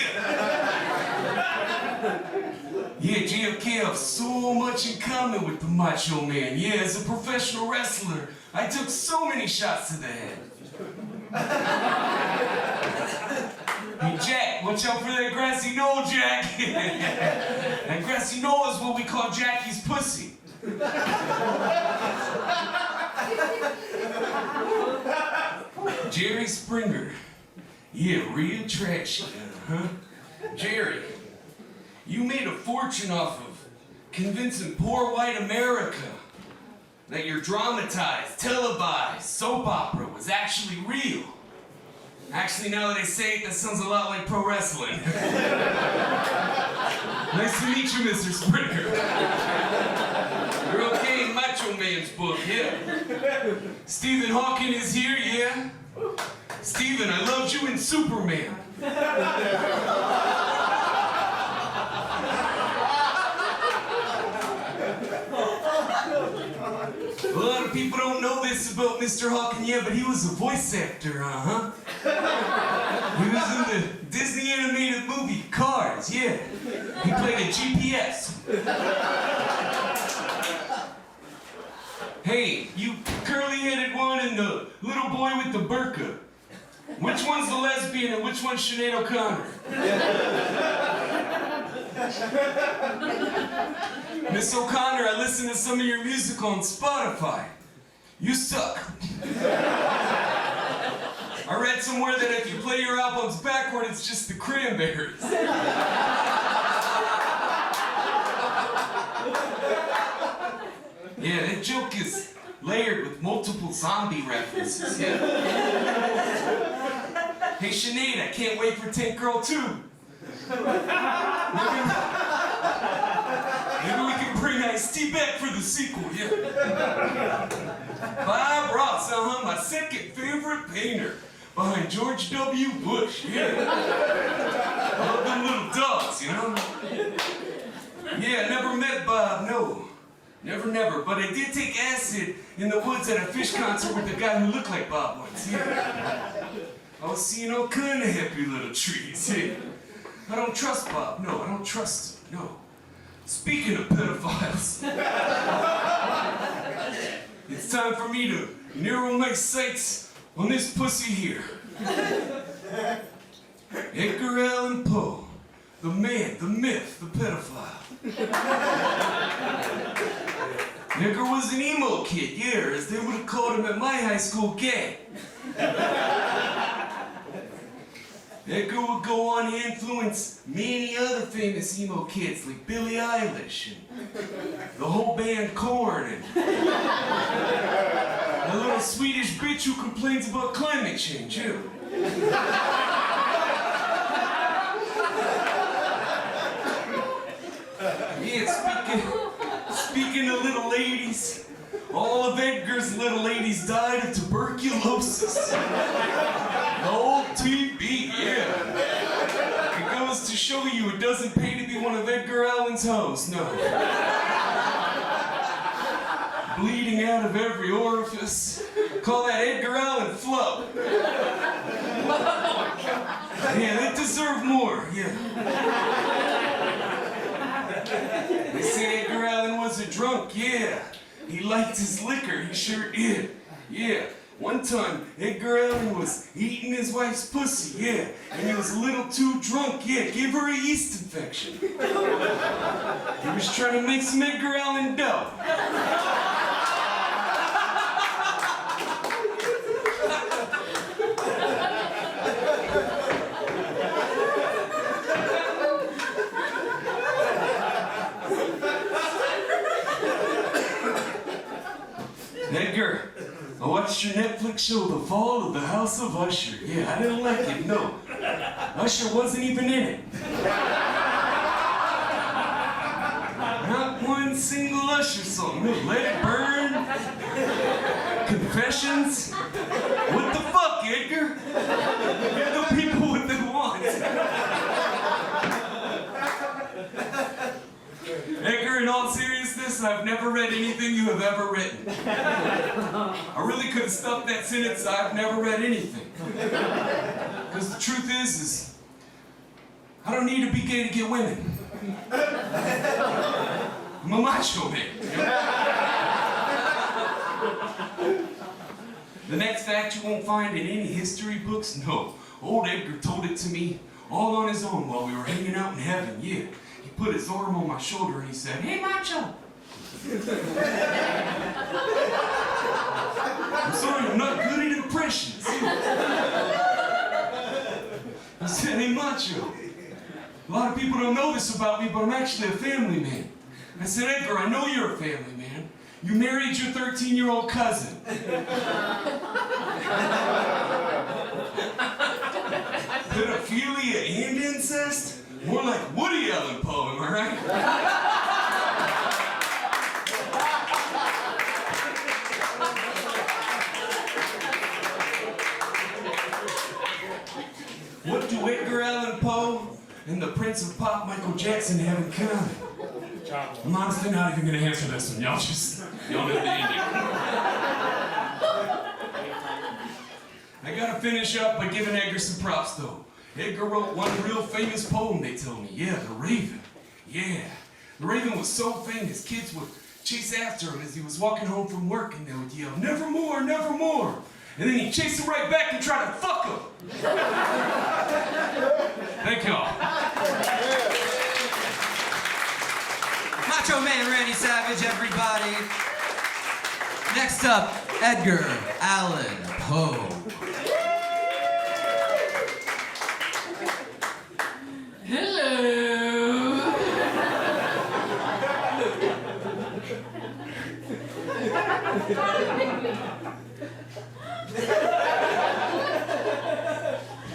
S4: Yeah, JFK have so much in common with the Macho Man. Yeah, as a professional wrestler, I took so many shots to the head. Hey, Jack, watch out for that grassy knoll, Jack. That grassy knoll is what we call Jackie's pussy. Jerry Springer. Yeah, real trashy, huh? Jerry, you made a fortune off of convincing poor white America that your dramatized, televised soap opera was actually real. Actually, now that I say it, that sounds a lot like pro wrestling. Nice to meet you, Mr. Springer. You're okay in Macho Man's book, yeah. Stephen Hawking is here, yeah. Stephen, I loved you in Superman. A lot of people don't know this about Mr. Hawking yet, but he was a voice actor, uh-huh. He was in the
S9: Disney animated movie, Cars, yeah. He played a GPS. Hey, you curly-headed one and the little boy with the burqa. Which one's the lesbian and which one's Sinead O'Connor? Miss O'Connor, I listened to some of your music on Spotify. You suck. I read somewhere that if you play your albums backward, it's just the Cranberries. Yeah, that joke is layered with multiple zombie references. Yeah. Hey, Sinead, I can't wait for Tank Girl 2. Maybe we can bring Ice-T back for the sequel, yeah. Bob Ross, my second favorite painter, behind George W. Bush, yeah. I love them little dogs, you know? Yeah, never met Bob, no. Never, but I did take acid in the woods at a Fish concert with a guy who looked like Bob once, yeah. I was seeing all kind of happy little trees, yeah. I don't trust Bob, no, I don't trust him, no. Speaking of pedophiles, it's time for me to narrow my sights on this pussy here. Edgar Allan Poe, the man, the myth, the pedophile. Edgar was an emo kid, yeah, as they would have called him at my high school, gay. Edgar would go on to influence many other famous emo kids like Billie Eilish and the whole band Korn and a little Swedish bitch who complains about climate change, too. Yeah, speaking of little ladies, all of Edgar's little ladies died of tuberculosis. The old TB, yeah. It goes to show you it doesn't pay to be one of Edgar Allan's hoes, no. Bleeding out of every orifice. Call that Edgar Allan flow. Yeah, they deserve more, yeah. They say Edgar Allan was a drunk, yeah. He liked his liquor, he sure did. Yeah, one time Edgar Allan was eating his wife's pussy, yeah, and he was a little too drunk, yeah, gave her a yeast infection. He was trying to make some Edgar Allan dough. Edgar, I watched your Netflix show, The Fall of the House of Usher. Yeah, I didn't like it, no. Usher wasn't even in it. Not one single Usher song. No, Let It Burn, Confessions. What the fuck, Edgar? Give the people what they want. Edgar, in all seriousness, I've never read anything you have ever written. I really could have stuffed that sentence, I've never read anything. Because the truth is I don't need to be gay to get women. I'm a macho man. You know? The next fact you won't find in any history books, no. Old Edgar told it to me all on his own while we were hanging out in heaven, yeah. He put his arm on my shoulder and he said, "Hey, macho." I'm sorry, I'm not good at impressions. He said, "Hey, macho. A lot of people don't know this about me, but I'm actually a family man." I said, "Edgar, I know you're a family man. You married your 13-year-old cousin." Pedophilia and incest? More like Woody Allen Poe, am I right? What do Edgar Allan Poe and the Prince of Pop Michael Jackson have in common? I'm honestly not even gonna answer this one. Y'all know the ending. I gotta finish up by giving Edgar some props though. Edgar wrote one real famous poem, they told me. Yeah, The Raven. Yeah. The Raven was so famous, kids would chase after him as he was walking home from work, and they would yell, "Nevermore, nevermore." And then he'd chase him right back and try to fuck him. Thank y'all.
S1: Macho Man Randy Savage, everybody. Next up, Edgar Allan Poe.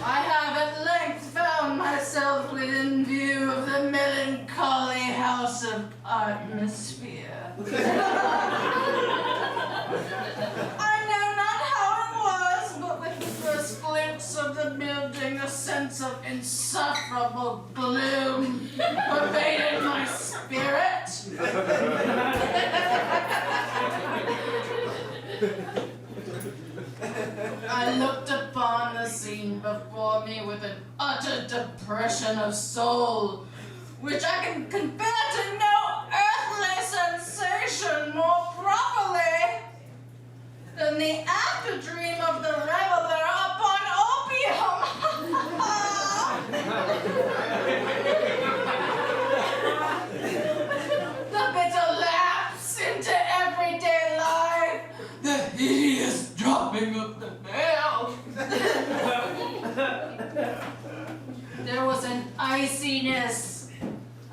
S10: I have at length found myself within view of the melancholy house of atmosphere. I know not how it was, but with the first glimpse of the building, a sense of insufferable gloom pervaded my spirit. I looked upon the scene before me with an utter depression of soul, which I can compare to no earthly sensation more properly than the after-dream of the reveler upon opium. The bitter lapse into everyday life, the hideous dropping of the veil. There was an iciness,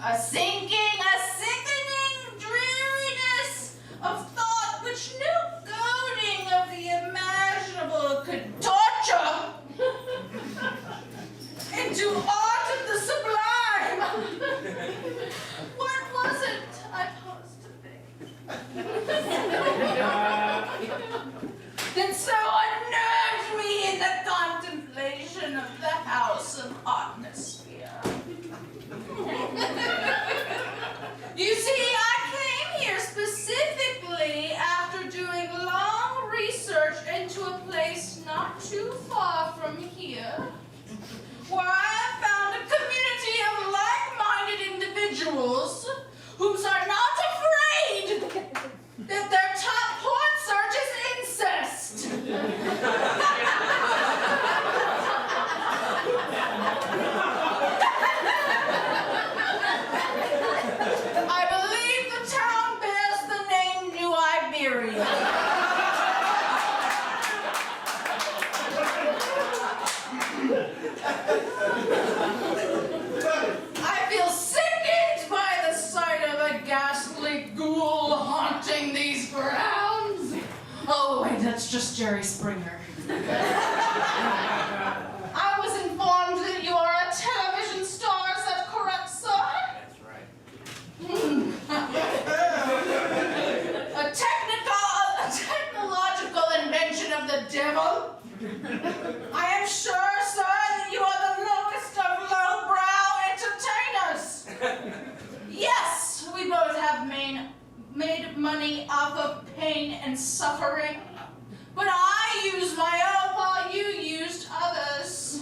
S10: a sinking, a sickening dreariness of thought which no goading of the imaginable could torture into art of the sublime. What was it? I paused to think. That so unnerved me in the contemplation of the house of atmosphere. You see, I came here specifically after doing long research into a place not too far from here, where I have found a community of like-minded individuals who are not afraid that their top porn search is incest. I believe the town bears the name New Iberia. I feel sickened by the sight of a ghastly ghoul haunting these grounds. Oh, wait, that's just Jerry Springer. I was informed that you are a television star, is that correct, sir?
S5: That's right.
S10: A technological invention of the devil? I am sure, sir, that you are the lowest of lowbrow entertainers. Yes, we both have made money off of pain and suffering, but I used my own while you used others.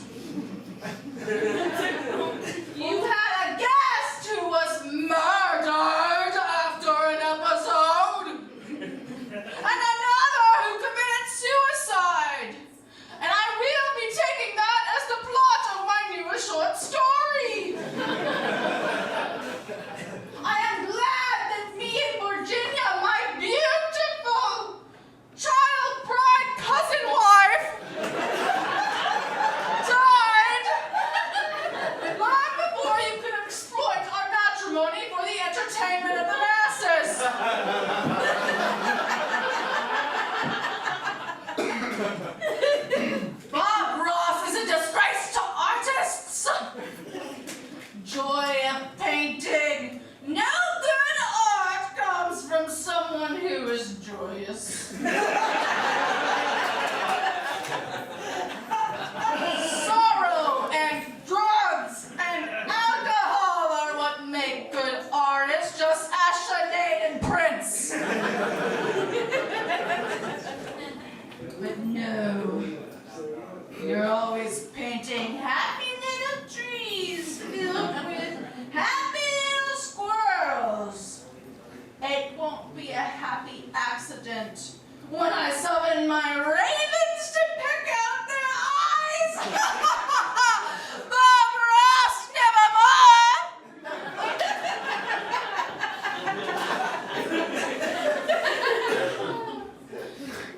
S10: You had a guest who was murdered after an episode, and another who committed suicide. And I will be taking that as the plot of my newest short story. I am glad that me and Virginia, my beautiful child bride cousin wife, died long before you could exploit our matrimony for the entertainment of the masses. Bob Ross is a disgrace to artists. Joy of painting. No good art comes from someone who is joyous. Sorrow and drugs and alcohol are what make good artists, just as Sinead and Prince. But no, you're always painting happiness accident when I summoned my ravens to pick out their eyes. Bob Ross, nevermore.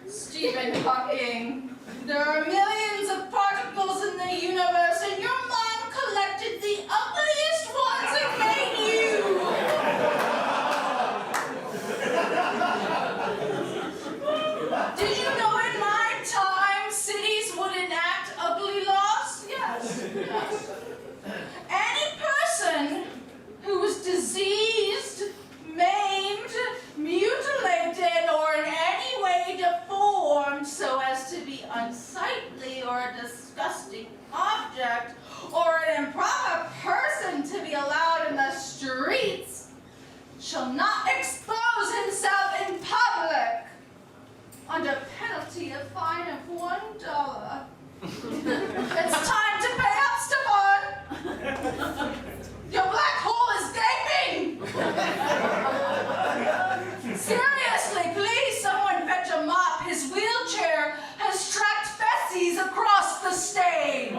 S10: Stephen Hawking, there are millions of particles in the universe, and your mom collected the ugliest ones and made you. Did you know in my time cities would enact ugly laws? Yes. Any person who was diseased, maimed, mutilated, or in any way deformed so as to be unsightly or a disgusting object or an improper person to be allowed in the streets shall not expose himself in public under penalty of fine of $1. It's time to pay up, Stefan! Your black hole is gaping! Seriously, please, someone fetch a mop. His wheelchair has tracked feces across the stage.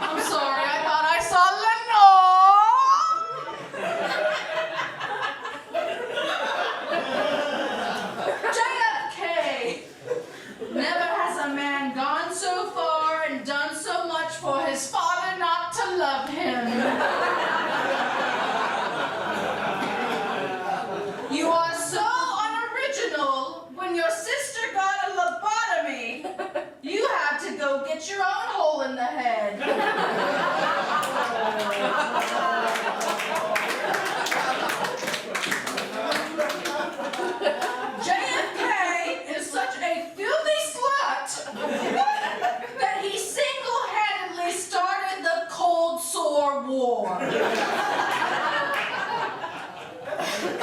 S10: I'm sorry, I thought I saw Lenore. JFK. Never has a man gone so far and done so much for his father not to love him. You are so unoriginal. When your sister got a lobotomy, you had to go get your own hole in the head. JFK is such a filthy slut that he single-handedly started the Cold Sore War.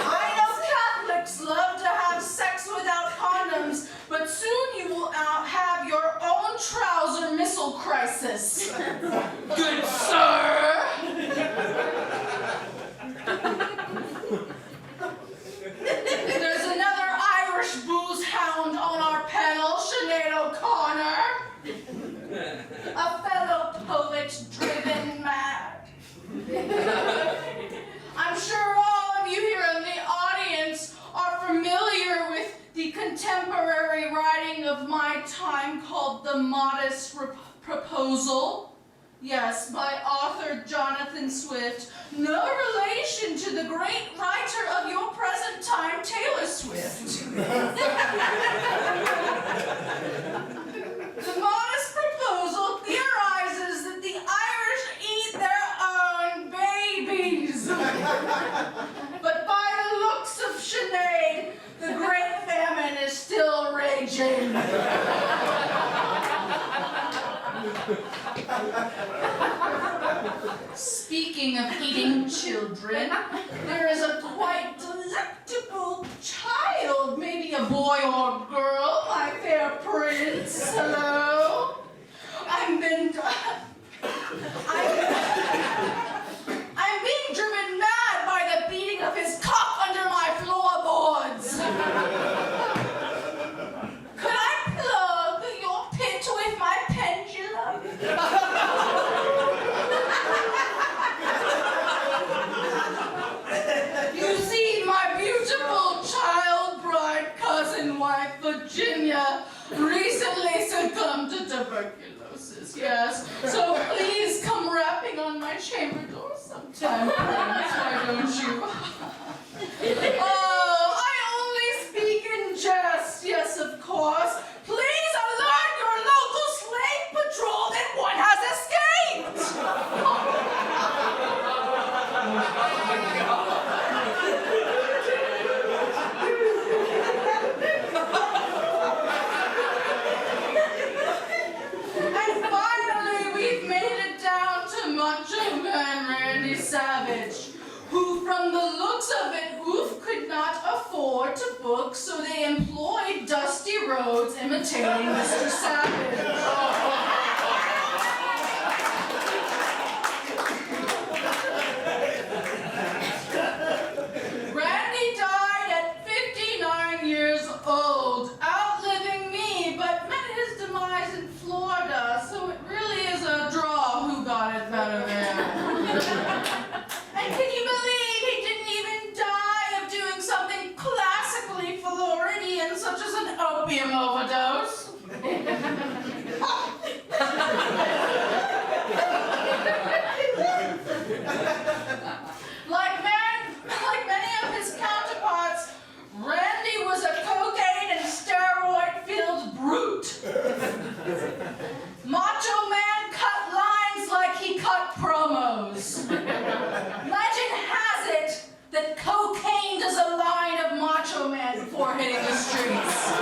S10: I know Catholics love to have sex without condoms, but soon you will have your own trouser missile crisis. Good sir! There's another Irish booze hound on our panel, Sinead O'Connor. A fellow poet driven mad. I'm sure all of you here in the audience are familiar with the contemporary writing of my time called The Modest Proposal. Yes, by author Jonathan Swift. No relation to the great writer of your present time, Taylor Swift. The Modest Proposal theorizes that the Irish eat their own babies. But by the looks of Sinead, the Great Famine is still raging. Speaking of eating children, there is a quite delectable child, maybe a boy or girl, my fair prince. Hello? I'm being driven mad by the beating of his cock under my floorboards. Could I plug your pit with my pendulum? You see, my beautiful child bride cousin wife Virginia recently succumbed to tuberculosis, yes. So please come rapping on my chamber door sometime, Prince, why don't you? Oh, I only speak in jest, yes, of course. Please alert your local slave patrol that one has escaped! And finally, we've made it down to Macho Man Randy Savage, who, from the looks of it, could not afford to book, so they employed Dusty Rhodes imitating Mr. Savage. promos. Legend has it that cocaine does a line of Macho Man before hitting the streets.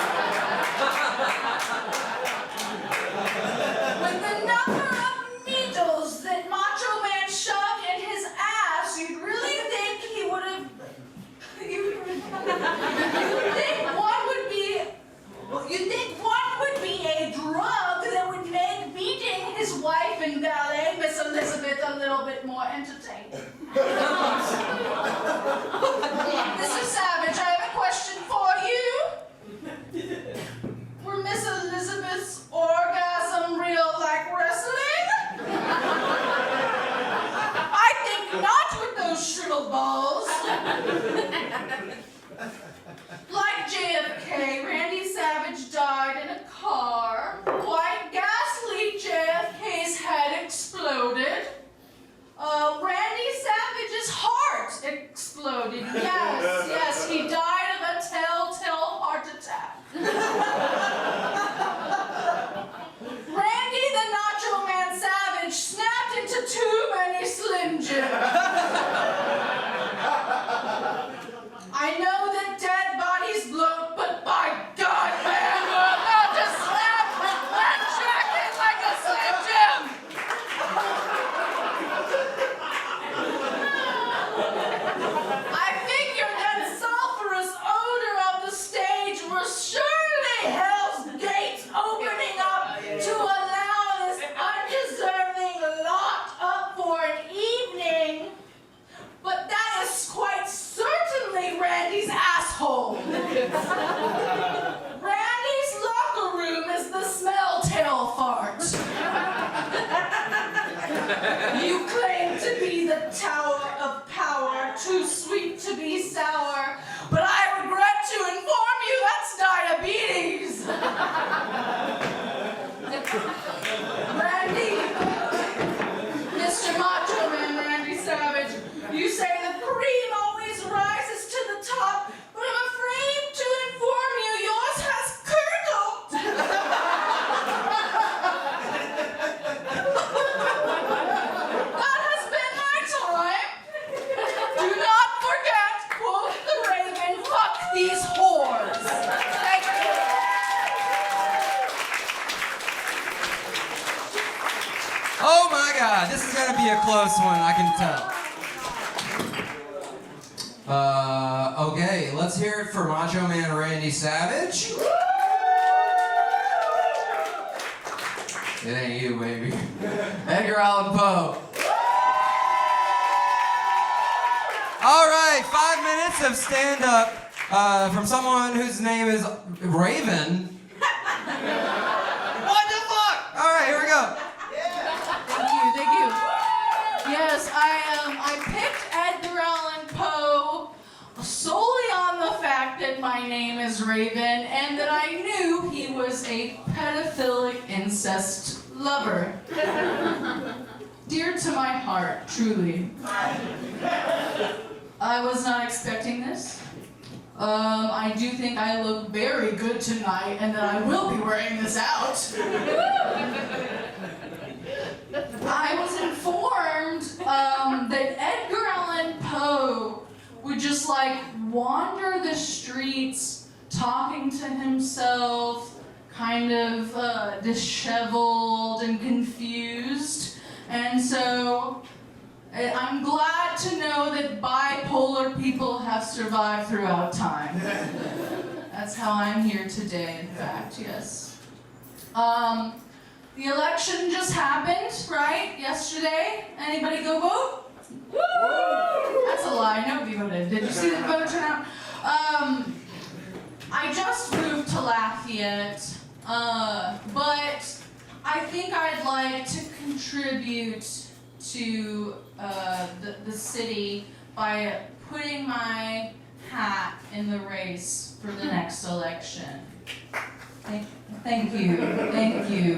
S10: With the number of needles that Macho Man shoved in his ass, you'd really think he would have. You'd think one would be a drug that would make beating his wife in ballet, Miss Elizabeth, a little bit more entertaining. Mr. Savage, I have a question for you. Were Miss Elizabeth's orgasm real like wrestling? I think not with those shriveled balls. Like JFK, Randy Savage died in a car. White gas leak, JFK's head exploded. Randy Savage's heart exploded. Yes, he died of a telltale heart attack. Randy the Nacho Man Savage snapped into too many Slim Jims. I know that dead bodies bloat, but by God, man, we're about to snap that jacket like a Slim Jim! I figured that sulfurous odor of the stage was surely Hell's Gates opening up to allow this undeserving lot up for an evening. But that is quite certainly Randy's asshole. Randy's locker room is the smell-tail fart. You claim to be the tower of power, too sweet to be sour, but I regret to inform you that's diabetes. Randy, Mr. Macho Man Randy Savage, you say the cream always rises to the top, but I'm afraid to inform you yours has curdled. That has been my time. Do not forget, quote the Raven, fuck these whores. Thank you.
S1: Oh my God, this is gonna be a close one, I can tell. Okay, let's hear it for Macho Man Randy Savage. It ain't you, baby. Edgar Allan Poe. All right, 5 minutes of stand-up from someone whose name is Raven. What the fuck? All right, here we go.
S10: Thank you. Yes, I picked Edgar Allan Poe solely on the fact that my name is Raven and that I knew he was a pedophilic incest lover. Dear to my heart, truly. I was not expecting this. I do think I look very good tonight and that I will be wearing this out. I was informed that Edgar Allan Poe would just like wander the streets talking to himself, kind of disheveled and confused. And so I'm glad to know that bipolar people have survived throughout time. That's how I'm here today, in fact, yes. The election just happened, right? Yesterday. Anybody go vote? Woo! That's a lie. Nobody voted. Did you see the vote turnout? I just moved to Lafayette, but I think I'd like to contribute to the city by putting my hat in the race for the next election. Thank you,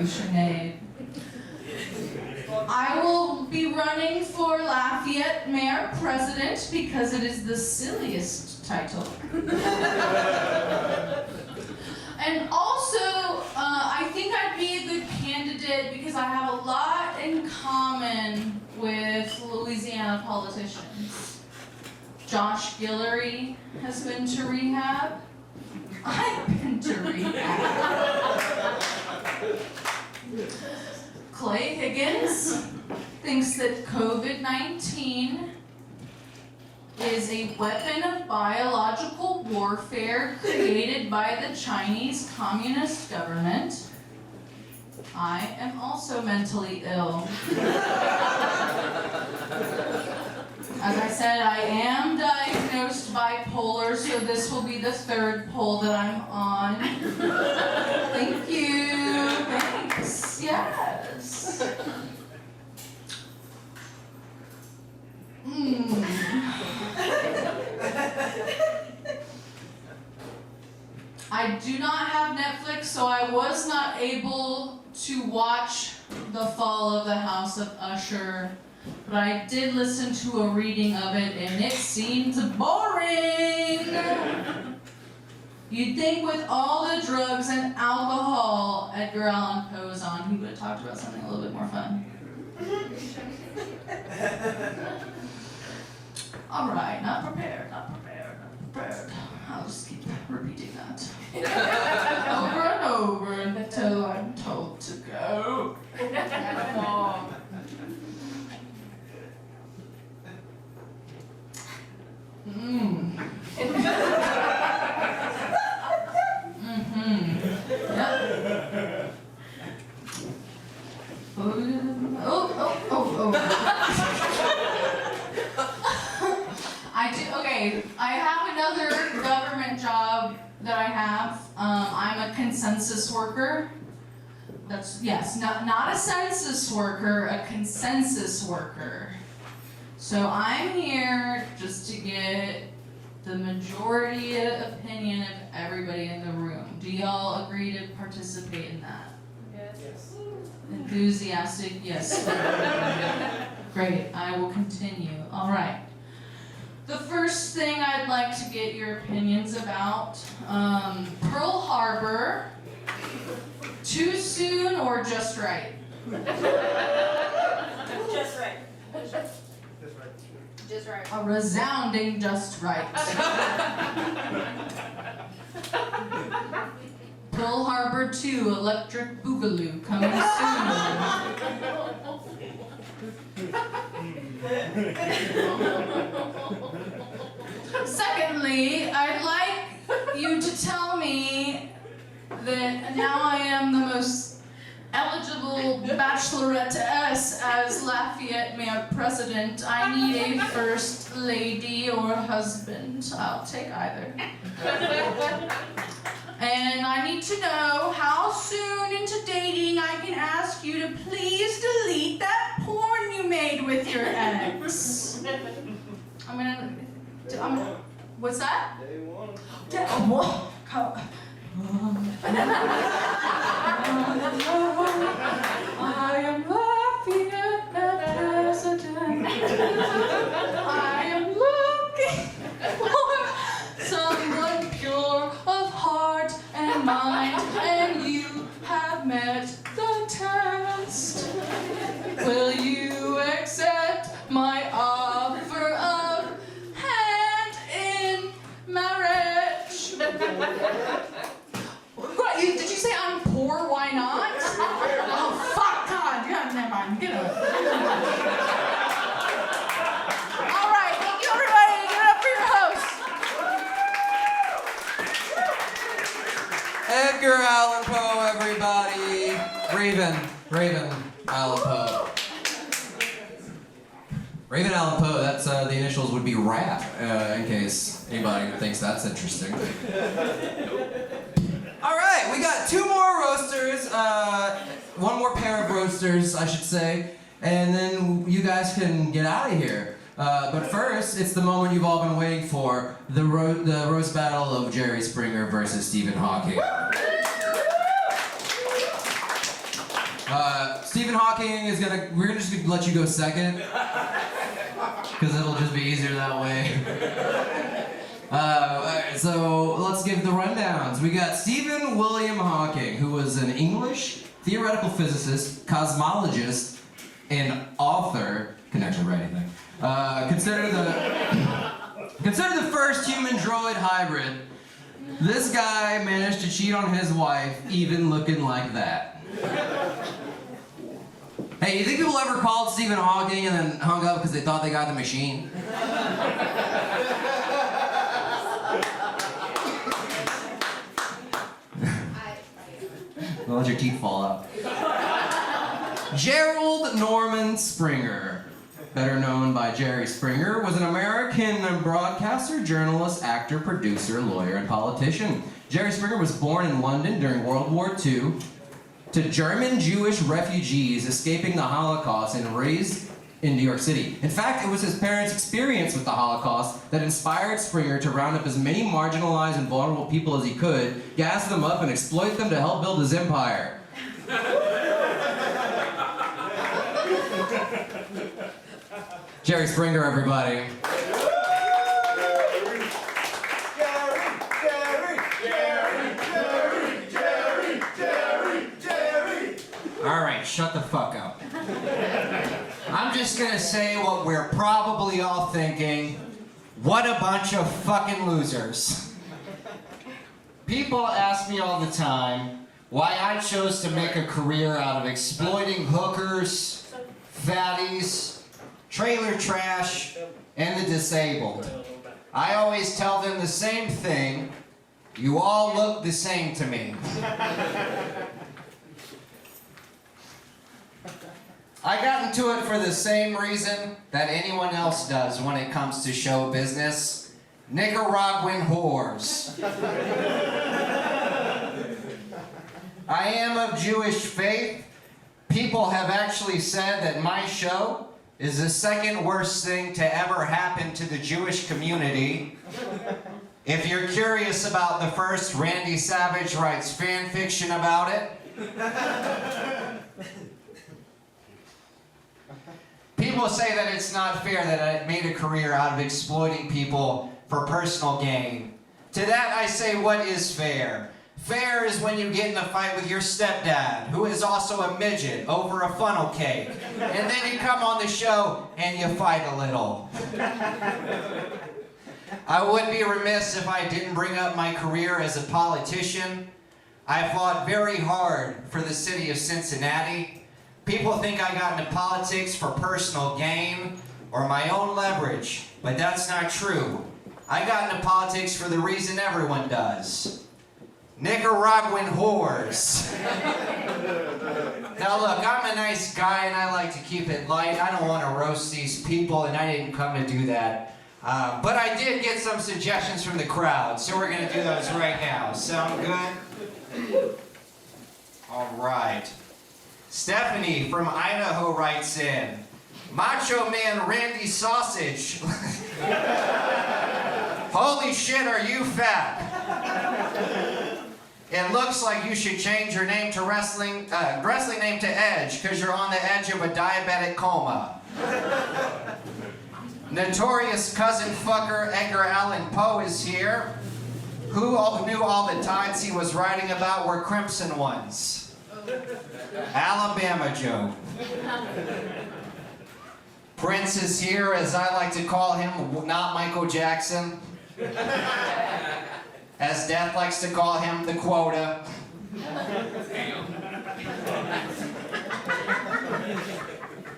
S10: Sinead. I will be running for Lafayette Mayor President because it is the silliest title. And also, I think I'd be a good candidate because I have a lot in common with of politicians. Josh Guillory has been to rehab. I've been to rehab. Clay Higgins thinks that COVID-19 is a weapon of biological warfare created by the Chinese Communist government. I am also mentally ill. As I said, I am diagnosed bipolar, so this will be the third poll that I'm on. Thank you. Thanks. Yes. I do not have Netflix, so I was not able to watch The Fall of the House of Usher, but I did listen to a reading of it, and it seemed boring. You'd think with all the drugs and alcohol Edgar Allan Poe is on, he would have talked about something a little bit more fun. All right, not prepared. I'll just keep repeating that over and over until I'm told to go. I have another government job that I have. I'm a consensus worker. Yes, not a census worker, a consensus worker. So I'm here just to get the majority opinion of everybody in the room. Do y'all agree to participate in that? Yes. Enthusiastic, yes. Great, I will continue. All right. The first thing I'd like to get your opinions about, Pearl Harbor, too soon or just right?
S11: Just right. Just right.
S10: A resounding just right. Pearl Harbor 2, Electric Boogaloo, coming soon. Secondly, I'd like you to tell me that now I am the most eligible bachelorettes as Lafayette Mayor President, I need a first lady or husband. I'll take either. And I need to know how soon into dating I can ask you to please delete that porn you made with your ex. What's that?
S6: Day one.
S10: I am Lafayette, President. I am looking for someone pure of heart and mind, and you have met the test. Will you accept my offer of hand in marriage? What, did you say I'm poor? Why not? Oh, fuck God. Yeah, never mind. Get over it. All right. Thank you, everybody. Give it up for your host.
S1: Edgar Allan Poe, everybody. Raven Allan Poe. Raven Allan Poe, that's the initials would be RAP, in case anybody thinks that's interesting. All right, we got two more roasters, one more pair of roasters, I should say, and then you guys can get out of here. But first, it's the moment you've all been waiting for, the roast battle of Jerry Springer versus Stephen Hawking. Stephen Hawking is we're gonna just let you go second, because it'll just be easier that way. Alright, so let's give the rundowns. We got Stephen William Hawking, who was an English theoretical physicist, cosmologist, and author, couldn't actually write anything, Consider the first human-droid hybrid. This guy managed to cheat on his wife, even looking like that. Hey, you think people ever called Stephen Hawking and then hung up because they thought they got the machine? Don't let your teeth fall out. Gerald Norman Springer, better known by Jerry Springer, was an American broadcaster, journalist, actor, producer, lawyer, and politician. Jerry Springer was born in London during World War II to German Jewish refugees escaping the Holocaust and raised in New York City. In fact, it was his parents' experience with the Holocaust that inspired Springer to round up as many marginalized and vulnerable people as he could, gas them up, and exploit them to help build his empire. Jerry Springer, everybody.
S11: All right, shut the fuck up. I'm just gonna say what we're probably all thinking. What a bunch of fucking losers. People ask me all the time why I chose to make a career out of exploiting hookers, fatties, trailer trash, and the disabled. I always tell them the same thing. You all look the same to me. I got into it for the same reason that anyone else does when it comes to show business. Nicaraguan whores. I am of Jewish faith. People have actually said that my show is the second worst thing to ever happen to the Jewish community. If you're curious about the first, Randy Savage writes fan fiction about it. People say that it's not fair that I made a career out of exploiting people for personal gain. To that I say, what is fair? Fair is when you get in a fight with your stepdad, who is also a midget, over a funnel cake. And then you come on the show and you fight a little. I would be remiss if I didn't bring up my career as a politician. I fought very hard for the city of Cincinnati. People think I got into politics for personal gain or my own leverage, but that's not true. I got into politics for the reason everyone does. Nicaraguan whores. Now look, I'm a nice guy and I like to keep it light. I don't want to roast these people and I didn't come to do that. But I did get some suggestions from the crowd, so we're going to do those right now. Sound good? All right. Stephanie from Idaho writes in, Macho Man Randy Sausage. Holy shit, are you fat? It looks like you should change your name to wrestling name to Edge, because you're on the edge of a diabetic coma. Notorious cousin fucker Edgar Allan Poe is here. Who knew all the tides he was writing about were crimson ones? Alabama joke. Prince is here, as I like to call him, not Michael Jackson. As Death likes to call him, the quota.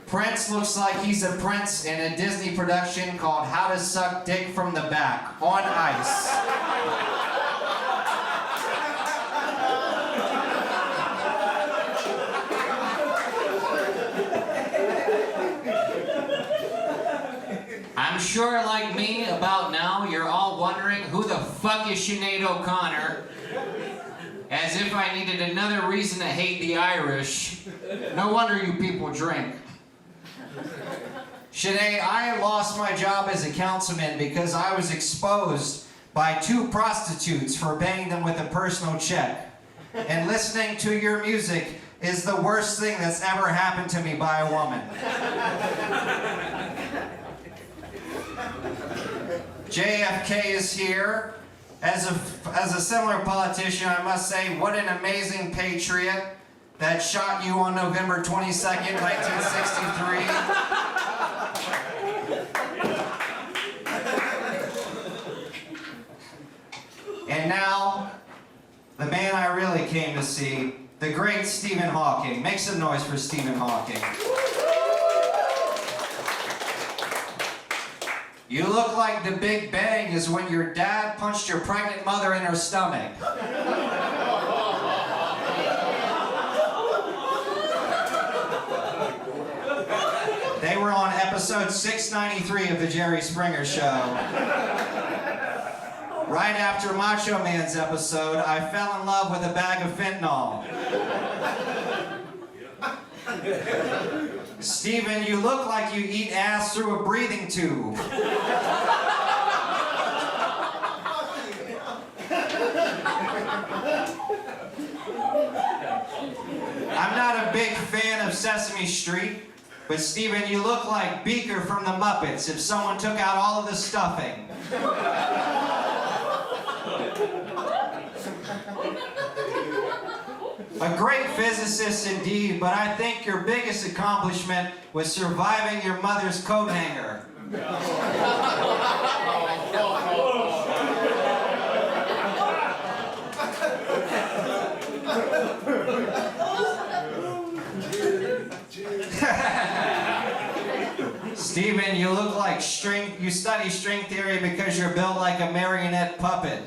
S11: Prince looks like he's a prince in a Disney production called How to Suck Dick from the Back, on ice. I'm sure, like me, about now, you're all wondering who the fuck is Sinead O'Connor. As if I needed another reason to hate the Irish. No wonder you people drink. Sinead, I lost my job as a councilman because I was exposed by 2 prostitutes for banging them with a personal check. And listening to your music is the worst thing that's ever happened to me by a woman. JFK is here. As a similar politician, I must say, what an amazing patriot that shot you on November 22nd, 1963. came to see, the great Stephen Hawking. Make some noise for Stephen Hawking. You look like the Big Bang is when your dad punched your pregnant mother in her stomach. They were on episode 693 of The Jerry Springer Show. Right after Macho Man's episode, I fell in love with a bag of fentanyl. Steven, you look like you eat ass through a breathing tube. I'm not a big fan of Sesame Street, but Steven, you look like Beaker from the Muppets if someone took out all of the stuffing. A great physicist indeed, but I think your biggest accomplishment was surviving your mother's coat hanger. Steven, you look like you study string theory because you're built like a marionette puppet.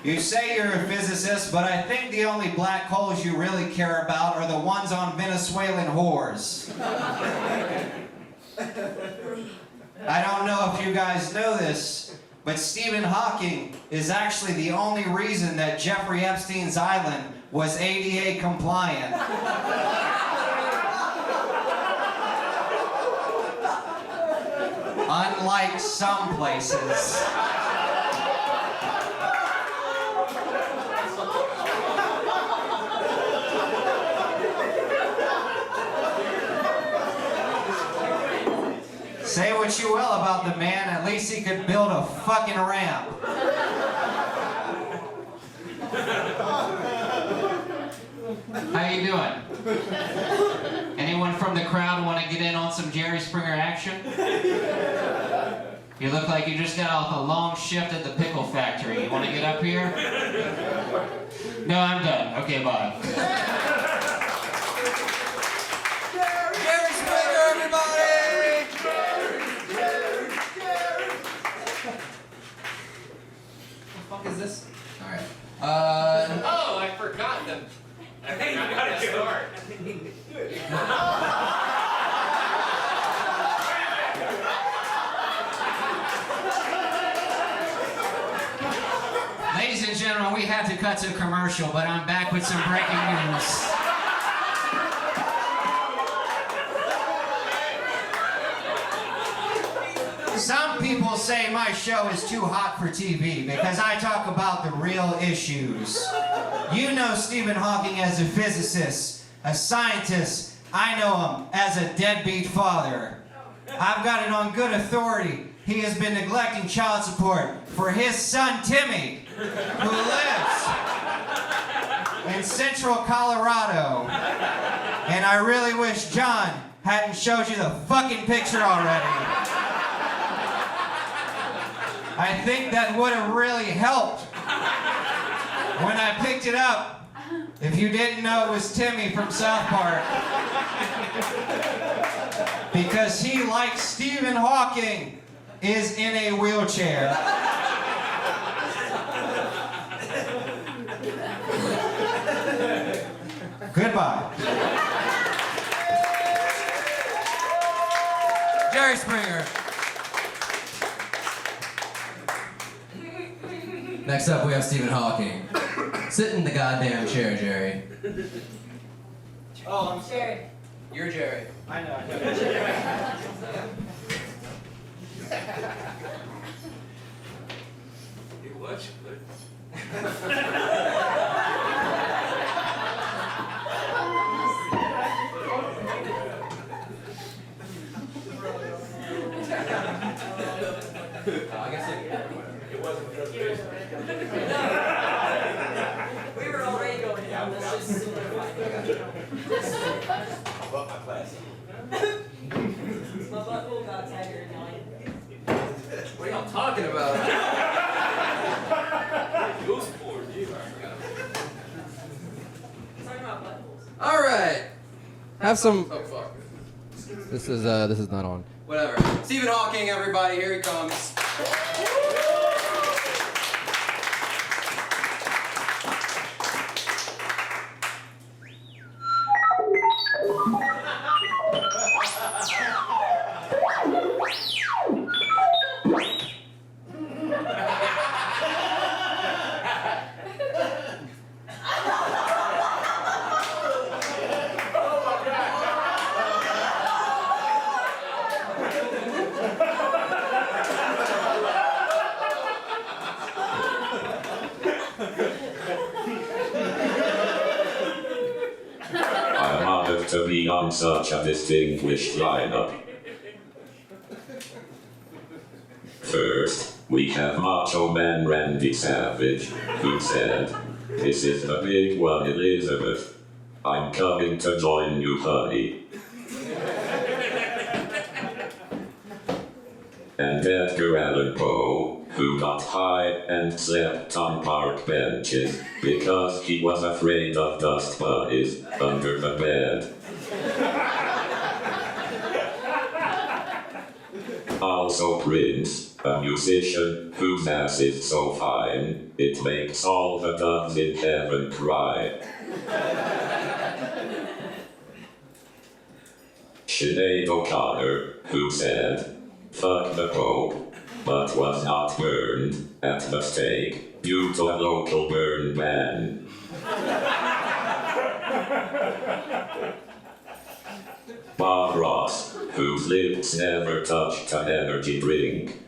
S11: You say you're a physicist, but I think the only black holes you really care about are the ones on Venezuelan whores. I don't know if you guys know this, but Stephen Hawking is actually the only reason that Jeffrey Epstein's island was ADA compliant. Unlike some places. Say what you will about the man, at least he could build a fucking ramp.
S12: How you doing? Anyone from the crowd want to get in on some Jerry Springer action? You look like you just got off a long shift at the pickle factory. You want to get up here? No, I'm done. Okay, bye.
S1: Jerry Springer, everybody! What the fuck is this? Alright.
S13: Oh, I forgot them. I think you gotta start.
S11: Ladies and gentlemen, we had to cut to a commercial, but I'm back with some breaking news. Some people say my show is too hot for TV because I talk about the real issues. You know Stephen Hawking as a physicist, a scientist. I know him as a deadbeat father. I've got it on good authority. He has been neglecting child support for his son Timmy, who lives in central Colorado. And I really wish John hadn't showed you the fucking picture already. I think that would have really helped when I picked it up, if you didn't know it was Timmy from South Park. Because he, like Stephen Hawking, is in a wheelchair. Goodbye.
S1: Jerry Springer. Next up, we have Stephen Hawking. Sit in the goddamn chair, Jerry.
S8: Oh, I'm
S7: Jerry.
S1: You're Jerry.
S8: I know.
S13: You watch it.
S1: I guess
S13: It wasn't just basement.
S7: We were already going down this just simplify.
S13: I bought my class.
S7: My butthole got tighter now.
S1: talking about. All right. Have some. Oh fuck. This is not on. Whatever. Stephen Hawking, everybody, here he comes.
S14: I'm honored to be on such a distinguished lineup. First, we have Macho Man Randy Savage, who said, "This is the big one, Elizabeth. I'm coming to join you, honey." And Edgar Allan Poe, who got high and slept on park benches because he was afraid of dust bunnies under the bed. Also Prince, a musician whose ass is so fine, it makes all the doves in heaven cry. Sinead O'Connor, who said, "Fuck the Pope," but was not burned at the stake due to a local burn ban. Bob Ross, whose lips never touched an energy drink.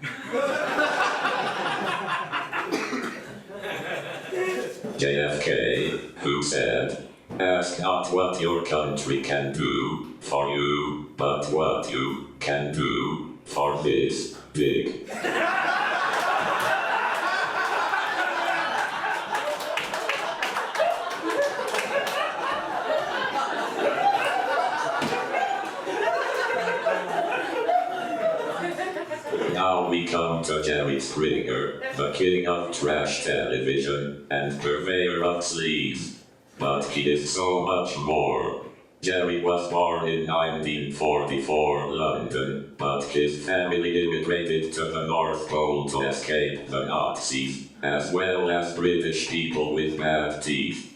S14: JFK, who said, "Ask not what your country can do for you, but what you can do for this big." Now we come to Jerry Springer, the king of trash television and purveyor of sleaze. But he is so much more. Jerry was born in 1944 London, but his family immigrated to the North Pole to escape the Nazis, as well as British people with bad teeth.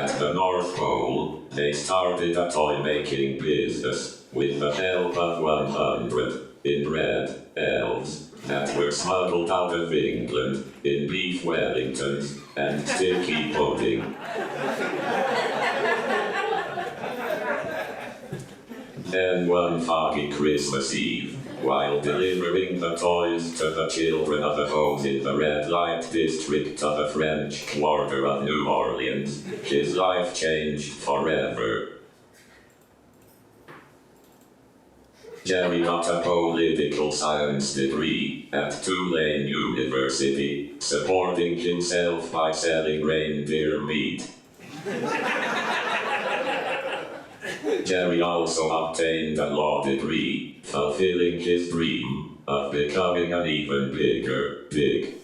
S14: At the North Pole, they started a toy-making business with the help of 100 inbred elves that were smuggled out of England in beef Wellingtons and sticky pudding. Then one foggy Christmas Eve, while delivering the toys to the children of the homes in the red light district of the French Quarter of New Orleans, his life changed forever. Jerry got a political science degree at Tulane University, supporting himself by selling reindeer meat. Jerry also obtained a law degree, fulfilling his dream of becoming an even bigger pig.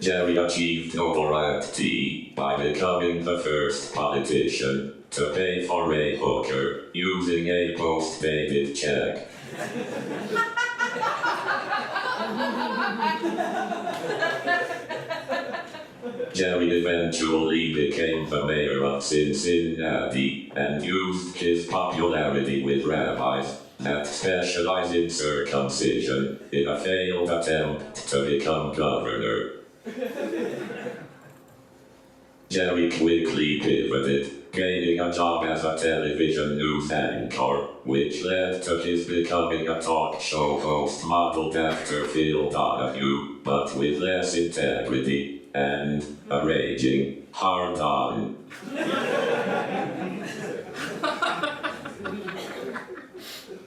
S14: Jerry achieved notoriety by becoming the first politician to pay for a hooker using a post-dated check. Jerry eventually became the mayor of Cincinnati and used his popularity with rabbis that specialize in circumcision in a failed attempt to become governor. Jerry quickly pivoted, gaining a job as a television news anchor, which led to his becoming a talk show host modeled after Phil Donahue, but with less integrity and a raging hard-on.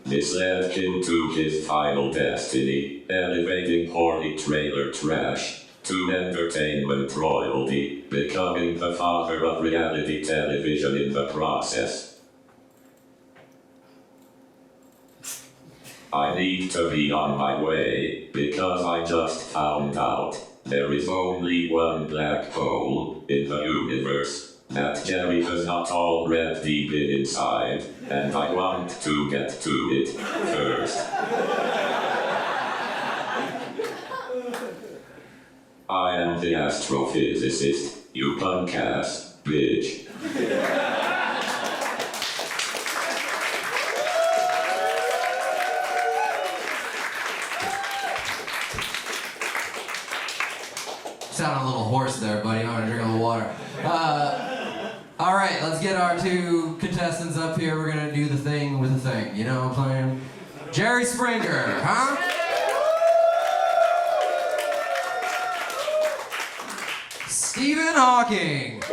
S14: This led him to his final destiny, elevating horny trailer trash to entertainment royalty, becoming the father of reality television in the process. I need to be on my way, because I just found out there is only one black hole in the universe that Jerry has not already been inside, and I want to get to it first. I am the astrophysicist, you punk ass bitch.
S1: Sound a little hoarse there, buddy. I'm gonna drink a little water. All right, let's get our two contestants up here. We're gonna do the thing with the thing. You know what I'm saying? Jerry Springer, huh? Stephen Hawking.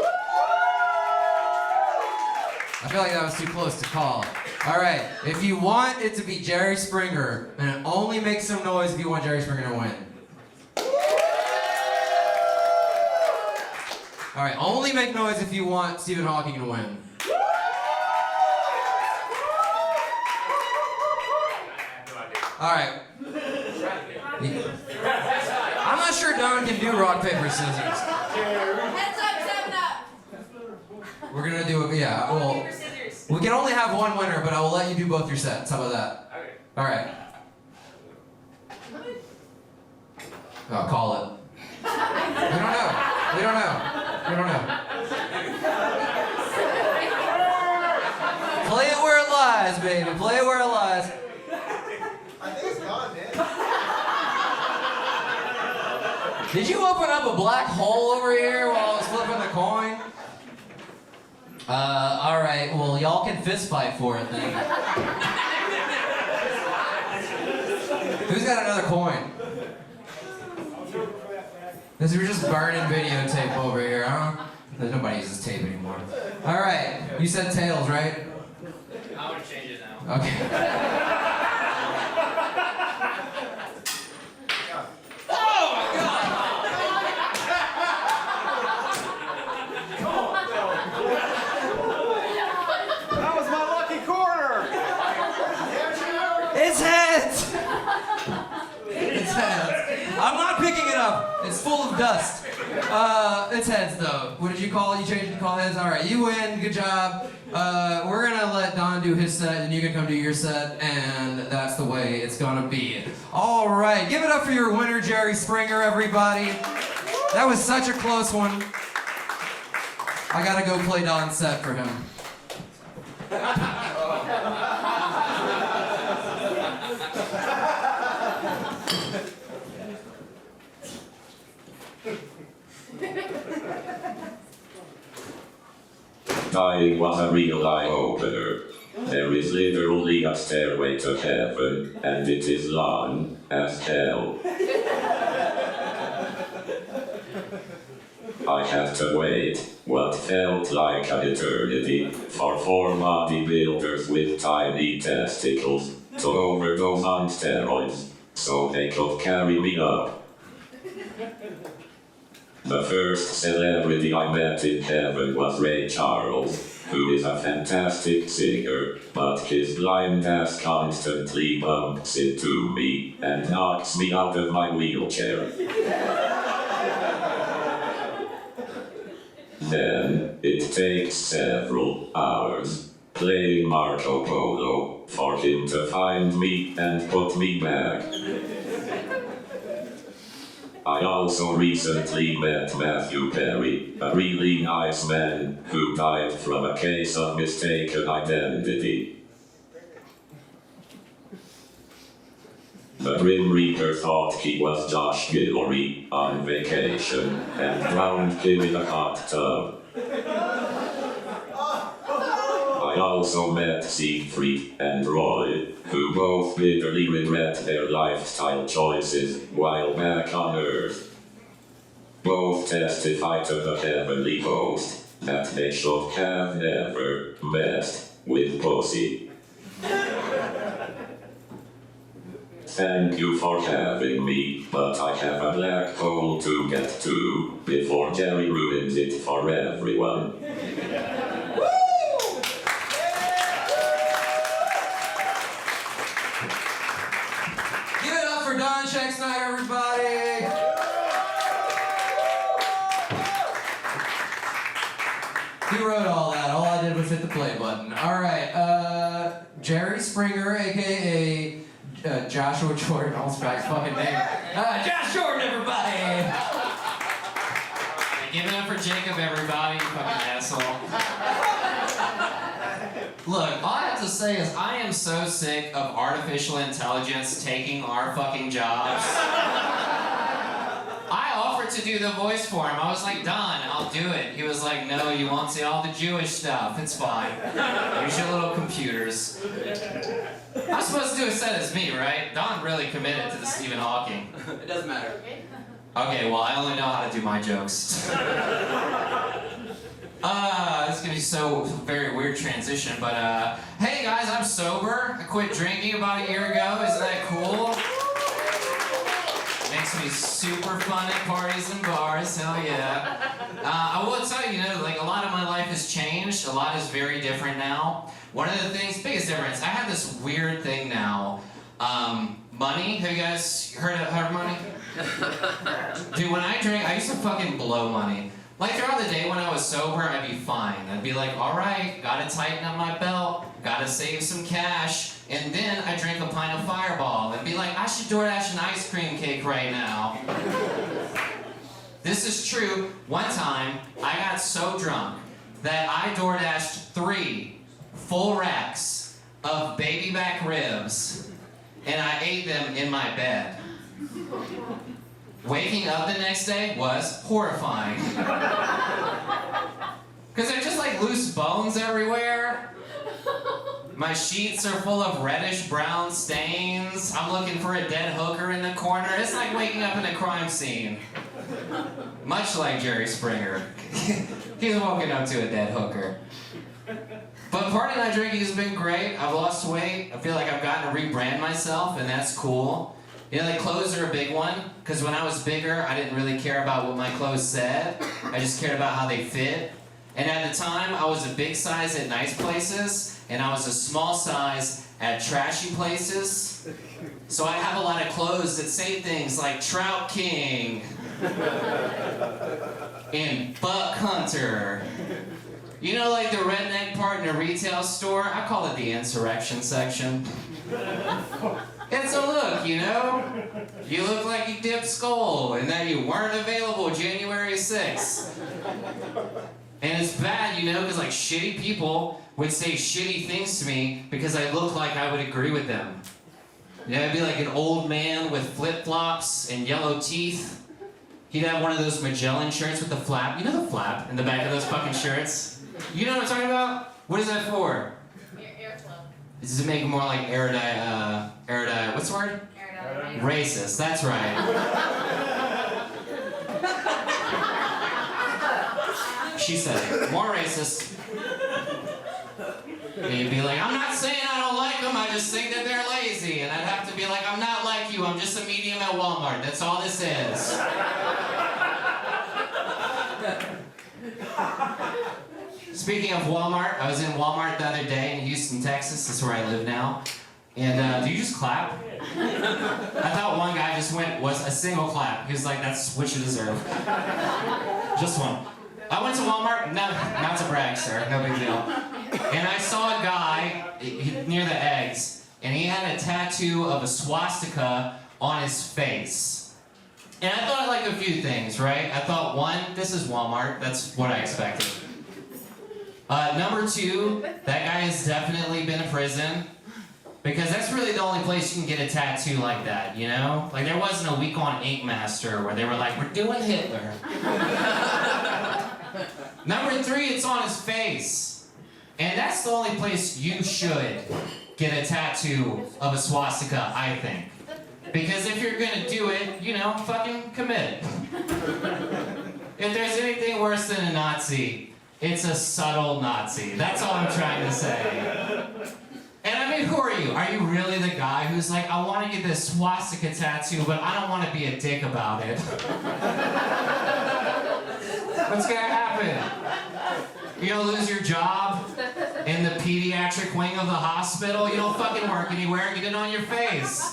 S1: I feel like that was too close to call. All right, if you want it to be Jerry Springer, and only make some noise if you want Jerry Springer to win. All right, only make noise if you want Stephen Hawking to win. All right. I'm not sure Don can do rock, paper, scissors.
S10: Heads up, 7 up.
S1: We're gonna do it, yeah. Well, we can only have one winner, but I will let you do both your sets. How about that?
S13: Okay.
S1: All right. Oh, call it. We don't know. We don't know. We don't know. Play it where it lies, baby. Play it where it lies.
S5: I think it's gone, man.
S1: Did you open up a black hole over here while I was flipping the coin? All right. Well, y'all can fist fight for it then. Who's got another coin? Because we're just burning videotape over here, huh? Nobody uses tape anymore. All right, you said tails, right?
S13: I want to change it now.
S1: Okay.
S13: Oh my god!
S3: That was my lucky corner!
S1: It's heads! It's heads. I'm not picking it up. It's full of dust. It's heads though. What did you call it? You changed it to call heads? All right, you win. Good job. We're gonna let Don do his set, and you can come do your set, and that's the way it's gonna be. All right, give it up for your winner, Jerry Springer, everybody. That was such a close one. I gotta go play Don's set for him.
S14: Dying was a real eye-opener. There is literally a stairway to heaven, and it is long as hell. I had to wait what felt like an eternity for 4 bodybuilders with tiny testicles to overdose on steroids so they could carry me up. The first celebrity I met in heaven was Ray Charles, who is a fantastic singer, but his blind ass constantly bumps into me and knocks me out of my wheelchair. Then, it takes several hours, playing Marco Polo, for him to find me and put me back. I also recently met Matthew Perry, a really nice man who died from a case of mistaken identity. The Grim Reaper thought he was Josh Guillory on vacation and drowned him in a hot tub. I also met Siegfried and Roy, who both bitterly regret their lifestyle choices while back on Earth. Both testify to the heavenly host that they should have never messed with pussy. Thank you for having me, but I have a black hole to get to before Jerry ruins it for everyone.
S1: for Don Shexnider, everybody! He wrote all that. All I did was hit the play button. All right, Jerry Springer, aka Joshua Jordan. I almost forgot his fucking name. Josh Jordan, everybody!
S12: Give it up for Jacob, everybody, you fucking asshole. Look, all I have to say is I am so sick of artificial intelligence taking our fucking jobs. I offered to do the voice for him. I was like, Don, I'll do it. He was like, no, you won't see all the Jewish stuff. It's fine. Use your little computers. I'm supposed to do a set as me, right? Don really committed to the Stephen Hawking.
S13: It doesn't matter.
S12: Okay, well, I only know how to do my jokes. This is gonna be so very weird transition, but hey guys, I'm sober. I quit drinking about a year ago. Isn't that cool? Makes me super fun at parties and bars. Hell yeah. I will tell you, like a lot of my life has changed. A lot is very different now. One of the things, biggest difference, I have this weird thing now. Money. Have you guys heard of money? Dude, when I drink, I used to fucking blow money. Like throughout the day when I was sober, I'd be fine. I'd be like, all right, gotta tighten up my belt, gotta save some cash, and then I drink a pint of Fireball and be like, I should DoorDash an ice cream cake right now. This is true. One time, I got so drunk that I DoorDashed 3 full racks of baby back ribs, and I ate them in my bed. Waking up the next day was horrifying. Because they're just like loose bones everywhere. My sheets are full of reddish brown stains. I'm looking for a dead hooker in the corner. It's like waking up in a crime scene. Much like Jerry Springer. He's woken up to a dead hooker. But partying and drinking has been great. I've lost weight. I feel like I've gotten to rebrand myself, and that's cool. You know, like clothes are a big one, because when I was bigger, I didn't really care about what my clothes said. I just cared about how they fit. And at the time, I was a big size at nice places, and I was a small size at trashy places. So I have a lot of clothes that say things like Trout King and Buck Hunter. You know, like the redneck part in a retail store? I call it the insurrection section. It's a look, you know? You look like you dipped skull and that you weren't available January 6th. And it's bad, you know, because like shitty people would say shitty things to me because I look like I would agree with them. You know, I'd be like an old man with flip-flops and yellow teeth. He'd have one of those Magellan shirts with the flap. You know the flap in the back of those fucking shirts? You know what I'm talking about? What is that for?
S10: Airflow.
S12: Does it make it more like erudite, what's the word?
S10: Aerodynamic.
S12: Racist, that's right. She said it. More racist. And you'd be like, I'm not saying I don't like them, I just think that they're lazy. And I'd have to be like, I'm not like you, I'm just a medium at Walmart. That's all this is. Speaking of Walmart, I was in Walmart the other day in Houston, Texas. That's where I live now. And do you just clap? I thought one guy just was a single clap. He was like, that's what you deserve. Just one. I went to Walmart, not to brag, sir, no big deal. And I saw a guy near the eggs, and he had a tattoo of a swastika on his face. And I thought like a few things, right? I thought, one, this is Walmart. That's what I expected. Number 2, that guy has definitely been to prison. Because that's really the only place you can get a tattoo like that, you know? Like there wasn't a week on Ink Master where they were like, we're doing Hitler. Number 3, it's on his face. And that's the only place you should get a tattoo of a swastika, I think. Because if you're gonna do it, you know, fucking commit. If there's anything worse than a Nazi, it's a subtle Nazi. That's all I'm trying to say. And I mean, who are you? Are you really the guy who's like, I want to get this swastika tattoo, but I don't want to be a dick about it? What's gonna happen? You're gonna lose your job in the pediatric wing of the hospital. You don't fucking work anywhere. Get it on your face.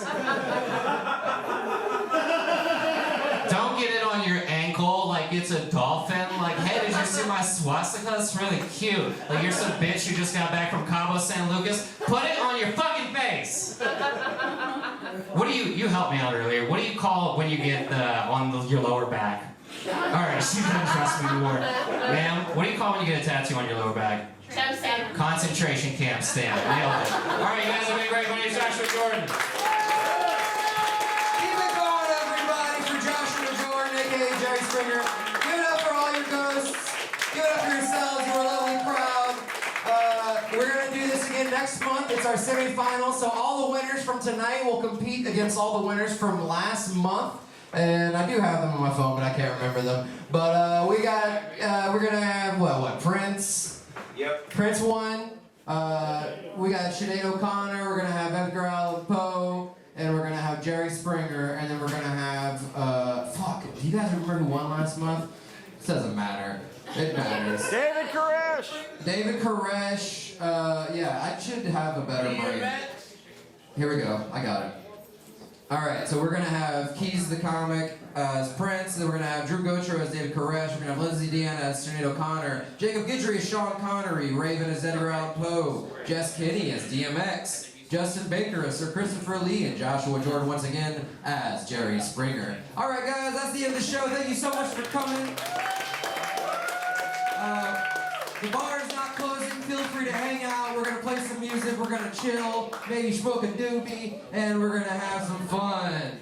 S12: Don't get it on your ankle like it's a dolphin. Like, hey, did you see my swastika? That's really cute. Like, you're some bitch who just got back from Cabo San Lucas. Put it on your fucking face. What do you helped me out earlier. What do you call it when you get your lower back? All right, she doesn't trust me anymore. Ma'am, what do you call when you get a tattoo on your lower back?
S10: Temp stamp.
S12: Concentration camp stamp. Nailed it. All right, you guys have been great. My name's Joshua Jordan.
S1: Keep it going, everybody, for Joshua Jordan, a.k.a. Jerry Springer. Give it up for all your ghosts. Give it up for yourselves. You're a lovely crowd. We're going to do this again next month. It's our semifinals, so all the winners from tonight will compete against all the winners from last month. And I do have them on my phone, but I can't remember them. But we're gonna have what? Prince.
S3: Yep.
S1: Prince won. We got Sinead O'Connor. We're gonna have Edgar Allan Poe, and we're gonna have Jerry Springer, and then we're gonna have do you guys remember who won last month? It doesn't matter. It matters.
S3: David Koresh.
S1: David Koresh. Yeah, I should have a better brain. Here we go. I got it. Alright, so we're going to have Keez the Comic as Prince, then we're going to have Drew Gotro as David Koresh, we're going to have Lindsey Deanna as Sinead O'Connor, Jacob Guidry as Sean Connery, Raven as Edgar Allan Poe, Jess Kinney as DMX, Justin Baker as Sir Christopher Lee, and Joshua Jordan once again as Jerry Springer. Alright guys, that's the end of the show. Thank you so much for coming. The bar is not closing. Feel free to hang out. We're going to play some music. We're going to chill. Maybe smoke a doobie. And we're going to have some fun.